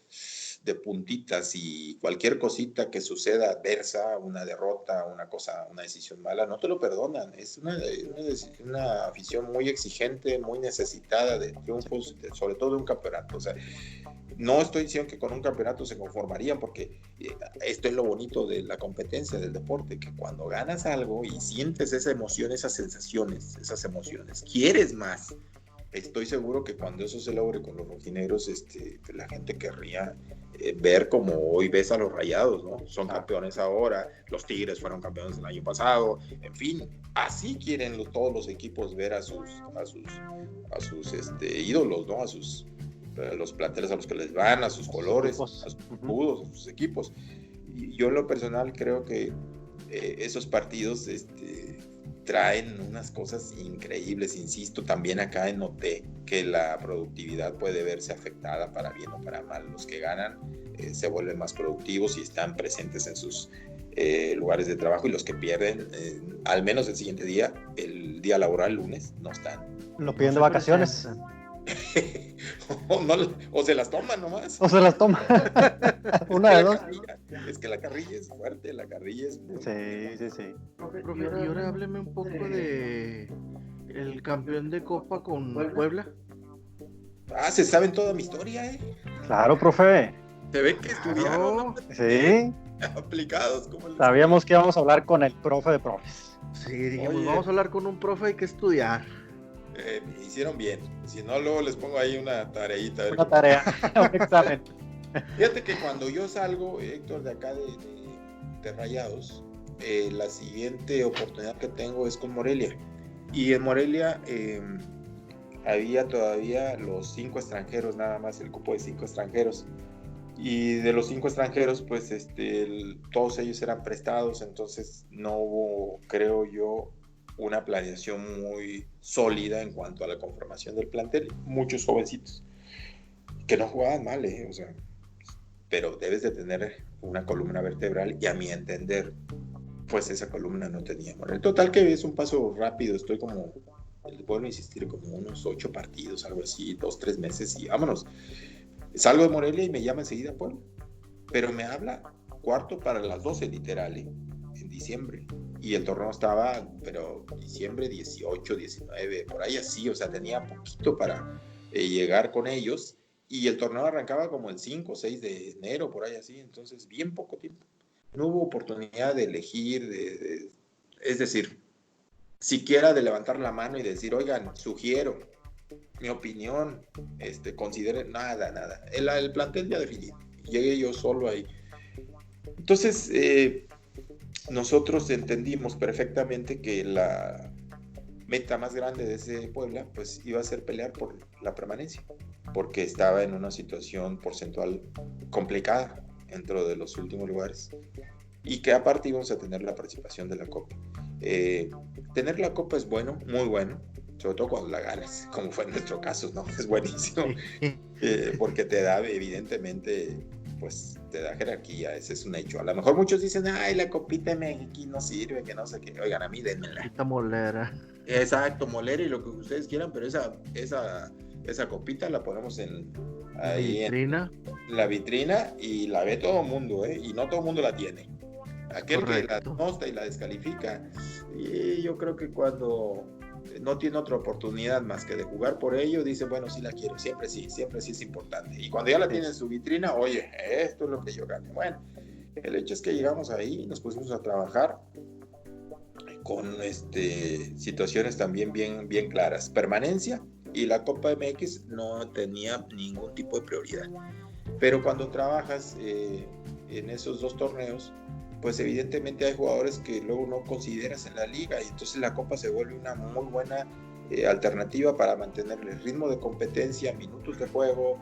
de puntitas y cualquier cosita que suceda adversa, una derrota, una decisión mala, no te lo perdonan. Es una afición muy exigente, muy necesitada de triunfos, sobre todo de un campeonato. O sea, no estoy diciendo que con un campeonato se conformarían, porque esto es lo bonito de la competencia, del deporte, que cuando ganas algo y sientes esa emoción, esas sensaciones, esas emociones, quieres más. Estoy seguro que cuando eso se logre con los rojinegros, la gente querría ver como hoy ves a los Rayados, ¿no? Son campeones ahora, los Tigres fueron campeones el año pasado, en fin, así quieren todos los equipos ver a sus ídolos, ¿no? A los planteles a los que les van, a sus colores, a sus escudos, a sus equipos. Y yo en lo personal creo que esos partidos traen unas cosas increíbles. Insisto, también acá noté que la productividad puede verse afectada para bien o para mal. Los que ganan se vuelven más productivos y están presentes en sus lugares de trabajo, y los que pierden, al menos el siguiente día, el día laboral, lunes, no están. Lo piden de vacaciones. O se las toman nomás. O se las toman. Una de dos. Es que la carrilla es fuerte, la carrilla es muy... Sí. Profe, y ahora hábleme un poco de el campeón de Copa con Puebla. Se saben toda mi historia, ¿eh? Claro, profe. Se ve que estudiaron, ¿no? Sí. Aplicados. Sabíamos que íbamos a hablar con el profe de profes. Sí, dijimos, vamos a hablar con un profe, hay que estudiar. Hicieron bien. Si no, luego les pongo ahí una tareita. Una tarea, un examen. Fíjate que cuando yo salgo, Héctor, de acá de Rayados, la siguiente oportunidad que tengo es con Morelia. Y en Morelia había todavía los 5 extranjeros, nada más el cupo de 5 extranjeros. Y de los 5 extranjeros, pues todos ellos eran prestados, entonces no hubo, creo yo, una planeación muy sólida en cuanto a la conformación del plantel. Muchos jovencitos que no jugaban mal, o sea, pero debes de tener una columna vertebral, y a mi entender, pues esa columna no tenía. Bueno, el total que es un paso rápido, estoy como, vuelvo a insistir, como unos 8 partidos, algo así, 2-3 meses, y vámonos. Salgo de Morelia y me llama enseguida Puebla, pero me habla cuarto para las 12, literal, en diciembre. Y el torneo estaba, pero diciembre 18, 19, por ahí así, o sea, tenía poquito para llegar con ellos, y el torneo arrancaba como el 5 o 6 de enero, por ahí así, entonces bien poco tiempo. No hubo oportunidad de elegir, es decir, siquiera de levantar la mano y decir, oigan, sugiero, mi opinión, consideren, nada. El plantel ya definido, llegué yo solo ahí. Entonces, nosotros entendimos perfectamente que la meta más grande de ese Puebla pues iba a ser pelear por la permanencia, porque estaba en una situación porcentual complicada dentro de los últimos lugares, y que aparte íbamos a tener la participación de la Copa. Tener la Copa es bueno, muy bueno, sobre todo cuando la ganas, como fue en nuestro caso, ¿no? Es buenísimo, porque te da, evidentemente, pues te da jerarquía, ese es un hecho. A lo mejor muchos dicen, ay, la Copita de México no sirve, que no sé qué. Oigan, a mí denmela. Copita molera. Exacto, molera y lo que ustedes quieran, pero esa copita la ponemos ahí vitrina. En la vitrina, y la ve todo el mundo, y no todo el mundo la tiene. Aquel Correcto. Que la demosta y la descalifica, y yo creo que cuando no tiene otra oportunidad más que de jugar por ello, dice, bueno, sí la quiero, siempre sí es importante. Y cuando ya la tiene en su vitrina, oye, esto es lo que yo gane. Bueno, el hecho es que llegamos ahí, nos pusimos a trabajar con situaciones también bien claras. Permanencia, y la Copa MX no tenía ningún tipo de prioridad. Pero cuando trabajas en esos 2 torneos, pues evidentemente hay jugadores que luego no consideras en la liga, y entonces la Copa se vuelve una muy buena alternativa para mantener el ritmo de competencia, minutos de juego,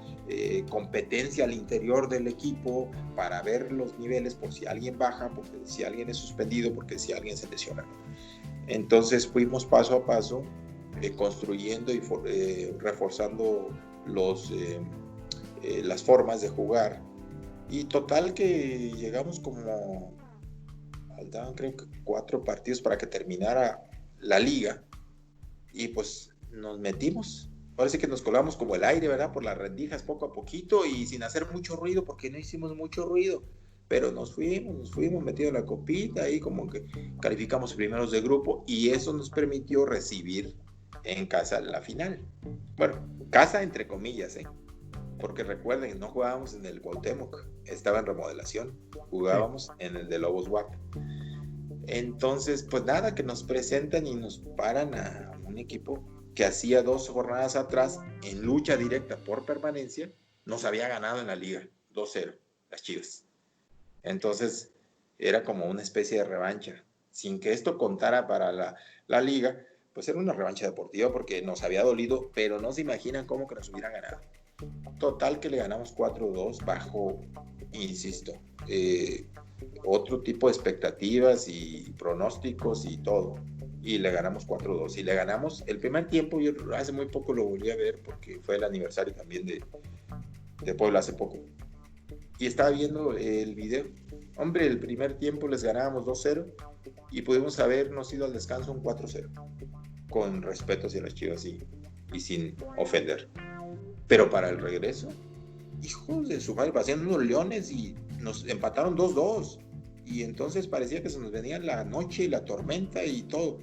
competencia al interior del equipo, para ver los niveles por si alguien baja, porque si alguien es suspendido, porque si alguien se lesiona. Entonces fuimos paso a paso construyendo y reforzando las formas de jugar, y total que llegamos como, faltaban creo que 4 partidos para que terminara la liga, y pues nos metimos ahora sí que nos colamos como el aire, ¿verdad? Por las rendijas poco a poquito y sin hacer mucho ruido, porque no hicimos mucho ruido. Pero nos fuimos metidos en la copita, ahí como que calificamos primeros de grupo y eso nos permitió recibir en casa la final. Bueno, casa entre comillas, porque recuerden, no jugábamos en el Cuauhtémoc, estaba en remodelación, jugábamos en el de Lobos WAP. Entonces, pues nada, que nos presentan y nos paran a un equipo que hacía 2 jornadas atrás, en lucha directa por permanencia, nos había ganado en la liga, 2-0, las Chivas. Entonces, era como una especie de revancha. Sin que esto contara para la liga, pues era una revancha deportiva porque nos había dolido, pero no se imaginan cómo que nos hubieran ganado. Total que le ganamos 4-2 bajo, insisto, otro tipo de expectativas y pronósticos y todo. Y le ganamos 4-2. Y le ganamos el primer tiempo, yo hace muy poco lo volví a ver porque fue el aniversario también de Puebla hace poco. Y estaba viendo el video. Hombre, el primer tiempo les ganábamos 2-0 y pudimos habernos ido al descanso un 4-0. Con respeto hacia las Chivas y sin ofender. Pero para el regreso, hijos de su madre, parecían unos leones y nos empataron 2-2. Y entonces parecía que se nos venía la noche y la tormenta y todo.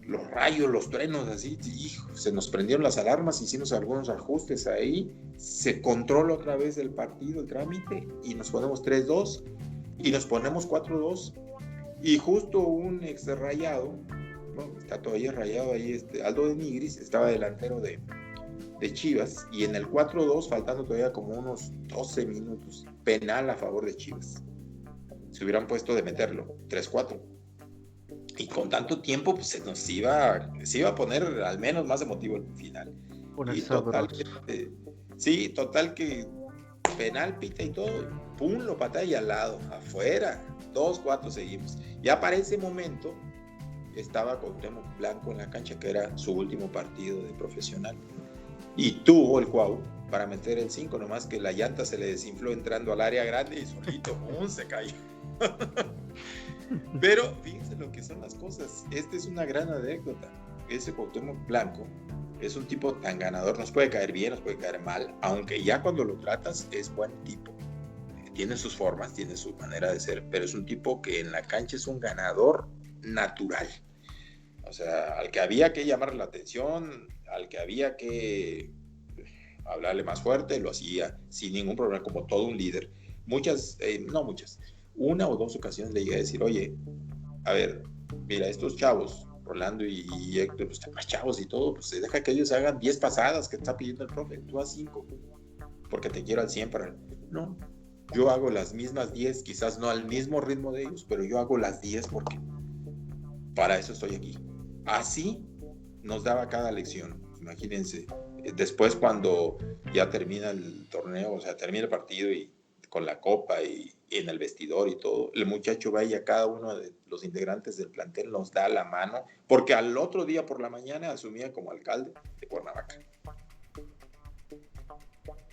Los rayos, los truenos, así, hijo, se nos prendieron las alarmas, hicimos algunos ajustes ahí, se controla otra vez el partido, el trámite, y nos ponemos 3-2, y nos ponemos 4-2, y justo un ex rayado, ¿no? Está todavía rayado ahí, Aldo de Nigris, estaba delantero de Chivas, y en el 4-2, faltando todavía como unos 12 minutos, penal a favor de Chivas. Se hubieran puesto de meterlo, 3-4. Y con tanto tiempo, pues se iba a poner al menos más emotivo el final. Y total que penal, pita y todo, pum, lo patea y al lado, afuera, 2-4 seguimos. Ya para ese momento estaba Cuauhtémoc Blanco en la cancha, que era su último partido de profesional. Y tuvo el Cuau para meter el 5, nomás que la llanta se le desinfló entrando al área grande y solito, ¡pum!, se cayó. Pero fíjense lo que son las cosas. Esta es una gran anécdota. Ese Cuauhtémoc Blanco es un tipo tan ganador. Nos puede caer bien, nos puede caer mal, aunque ya cuando lo tratas es buen tipo. Tiene sus formas, tiene su manera de ser, pero es un tipo que en la cancha es un ganador natural. O sea, al que había que llamarle la atención, al que había que hablarle más fuerte, lo hacía sin ningún problema, como todo un líder. Una o 2 ocasiones le llegué a decir, oye, a ver, mira, estos chavos, Rolando y Héctor, pues están más chavos y todo, pues deja que ellos hagan 10 pasadas que está pidiendo el profe, tú haz 5, porque te quiero al 100 para... No, yo hago las mismas 10, quizás no al mismo ritmo de ellos, pero yo hago las 10 porque para eso estoy aquí. Así nos daba cada lección, imagínense. Después cuando ya termina el torneo, o sea, termina el partido y con la copa y en el vestidor y todo, el muchacho va y a cada uno de los integrantes del plantel nos da la mano, porque al otro día por la mañana asumía como alcalde de Cuernavaca.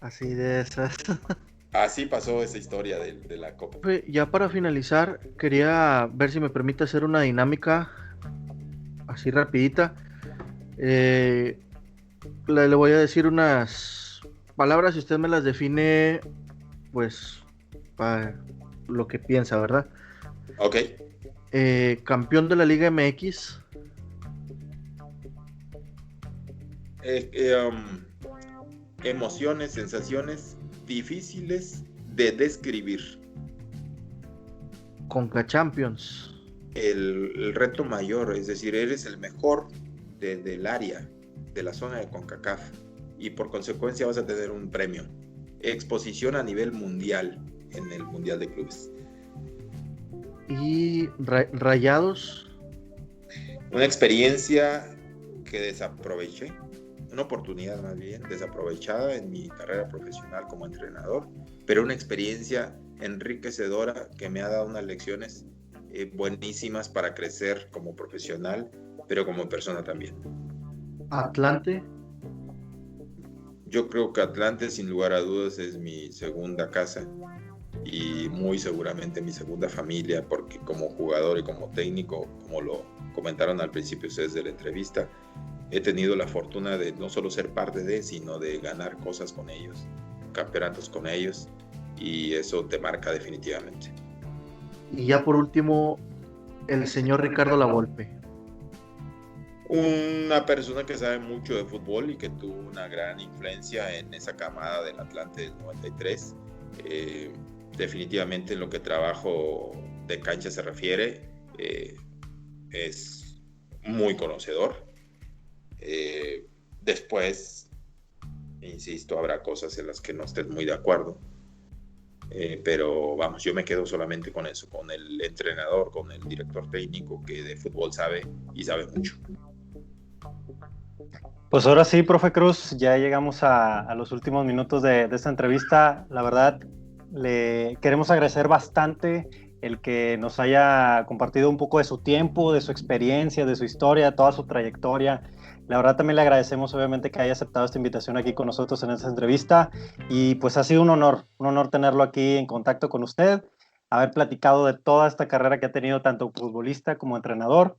Así de esas. Así pasó esa historia de la copa. Ya para finalizar, quería ver si me permite hacer una dinámica así rapidita. Le voy a decir unas palabras y usted me las define, pues, para lo que piensa, ¿verdad? Ok. Campeón de la Liga MX. Emociones, sensaciones difíciles de describir. Conca Champions. El reto mayor, es decir, eres el mejor del área, de la zona de CONCACAF, y por consecuencia vas a tener un premio. Exposición a nivel mundial en el Mundial de Clubes. Y Rayados. Una experiencia que desaproveché, una oportunidad más bien desaprovechada en mi carrera profesional como entrenador, pero una experiencia enriquecedora que me ha dado unas lecciones buenísimas para crecer como profesional, pero como persona también. Atlante. Yo creo que Atlante, sin lugar a dudas, es mi segunda casa y muy seguramente mi segunda familia, porque como jugador y como técnico, como lo comentaron al principio ustedes de la entrevista, he tenido la fortuna de no solo ser parte de, sino de ganar cosas con ellos, campeonatos con ellos, y eso te marca definitivamente. Y ya por último, el señor Ricardo Lavolpe. Una persona que sabe mucho de fútbol y que tuvo una gran influencia en esa camada del Atlante del 93. Definitivamente en lo que trabajo de cancha se refiere, es muy conocedor. Después, insisto, habrá cosas en las que no estés muy de acuerdo. Pero vamos, yo me quedo solamente con eso, con el entrenador, con el director técnico que de fútbol sabe y sabe mucho. Pues ahora sí, profe Cruz, ya llegamos a los últimos minutos de esta entrevista. La verdad, le queremos agradecer bastante el que nos haya compartido un poco de su tiempo, de su experiencia, de su historia, toda su trayectoria. La verdad también le agradecemos obviamente que haya aceptado esta invitación aquí con nosotros en esta entrevista, y pues ha sido un honor tenerlo aquí en contacto con usted, haber platicado de toda esta carrera que ha tenido tanto futbolista como entrenador,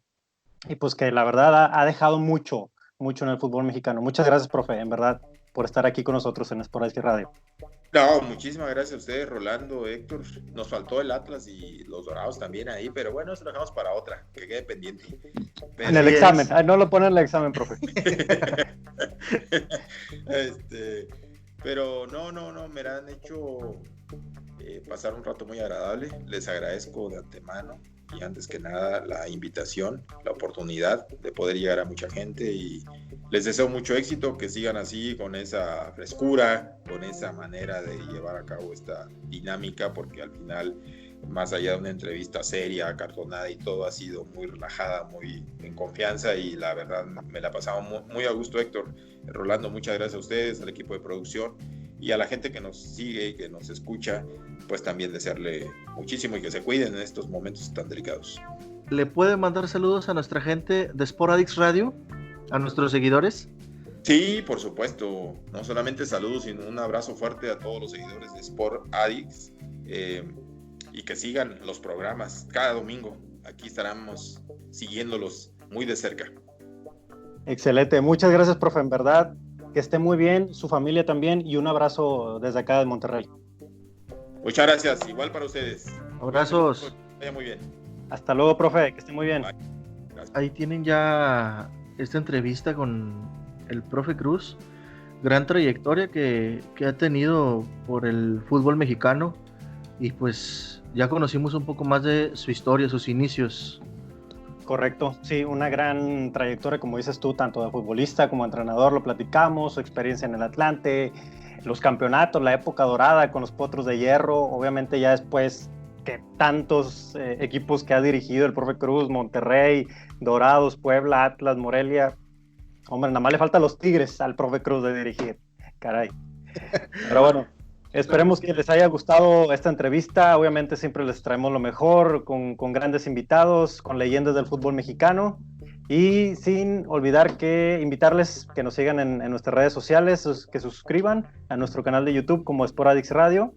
y pues que la verdad ha dejado mucho en el fútbol mexicano. Muchas gracias, profe, en verdad, por estar aquí con nosotros en Sporadix Radio. No, muchísimas gracias a ustedes, Rolando, Héctor. Nos faltó el Atlas y los Dorados también ahí, pero bueno, eso lo dejamos para otra, que quede pendiente. Pero en el examen, no lo pone en el examen, profe. Pero no, me han hecho pasar un rato muy agradable. Les agradezco de antemano y antes que nada la invitación, la oportunidad de poder llegar a mucha gente, y les deseo mucho éxito, que sigan así con esa frescura, con esa manera de llevar a cabo esta dinámica, porque al final, más allá de una entrevista seria, cartonada y todo, ha sido muy relajada, muy en confianza, y la verdad me la pasaba muy a gusto, Héctor. Rolando, muchas gracias a ustedes, al equipo de producción y a la gente que nos sigue y que nos escucha, pues también desearle muchísimo y que se cuiden en estos momentos tan delicados. ¿Le puede mandar saludos a nuestra gente de Sporadix Radio, a nuestros seguidores? Sí, por supuesto. No solamente saludos, sino un abrazo fuerte a todos los seguidores de Sport Addicts, y que sigan los programas cada domingo. Aquí estaremos siguiéndolos muy de cerca. Excelente, muchas gracias, profe, en verdad, que esté muy bien, su familia también, y un abrazo desde acá de Monterrey. Muchas gracias, igual para ustedes. Abrazos. Vaya muy bien. Hasta luego, profe, que esté muy bien. Ahí tienen ya esta entrevista con el profe Cruz, gran trayectoria que ha tenido por el fútbol mexicano, y pues ya conocimos un poco más de su historia, sus inicios. Correcto, sí, una gran trayectoria, como dices tú, tanto de futbolista como entrenador, lo platicamos, su experiencia en el Atlante, los campeonatos, la época dorada con los Potros de Hierro, obviamente ya después que tantos equipos que ha dirigido el profe Cruz, Monterrey, Dorados, Puebla, Atlas, Morelia. Hombre, nada más le falta a los Tigres al profe Cruz de dirigir, caray. Pero bueno, esperemos que les haya gustado esta entrevista. Obviamente siempre les traemos lo mejor, con grandes invitados, con leyendas del fútbol mexicano, y sin olvidar que invitarles que nos sigan en nuestras redes sociales, que suscriban a nuestro canal de YouTube como Sporadix Radio,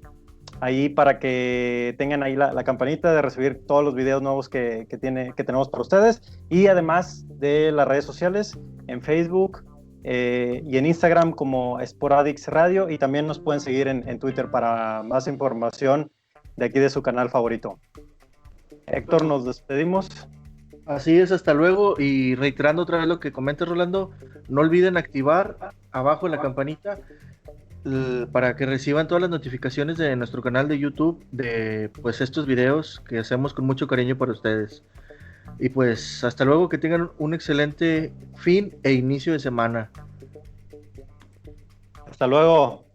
ahí para que tengan ahí la campanita de recibir todos los videos nuevos que tenemos para ustedes, y además de las redes sociales en Facebook y en Instagram como Sporadix Radio, y también nos pueden seguir en Twitter para más información de aquí de su canal favorito. Héctor, nos despedimos. Así es, hasta luego, y reiterando otra vez lo que comenta Rolando, no olviden activar abajo la campanita para que reciban todas las notificaciones de nuestro canal de YouTube de pues estos videos que hacemos con mucho cariño para ustedes. Y pues hasta luego, que tengan un excelente fin e inicio de semana. Hasta luego.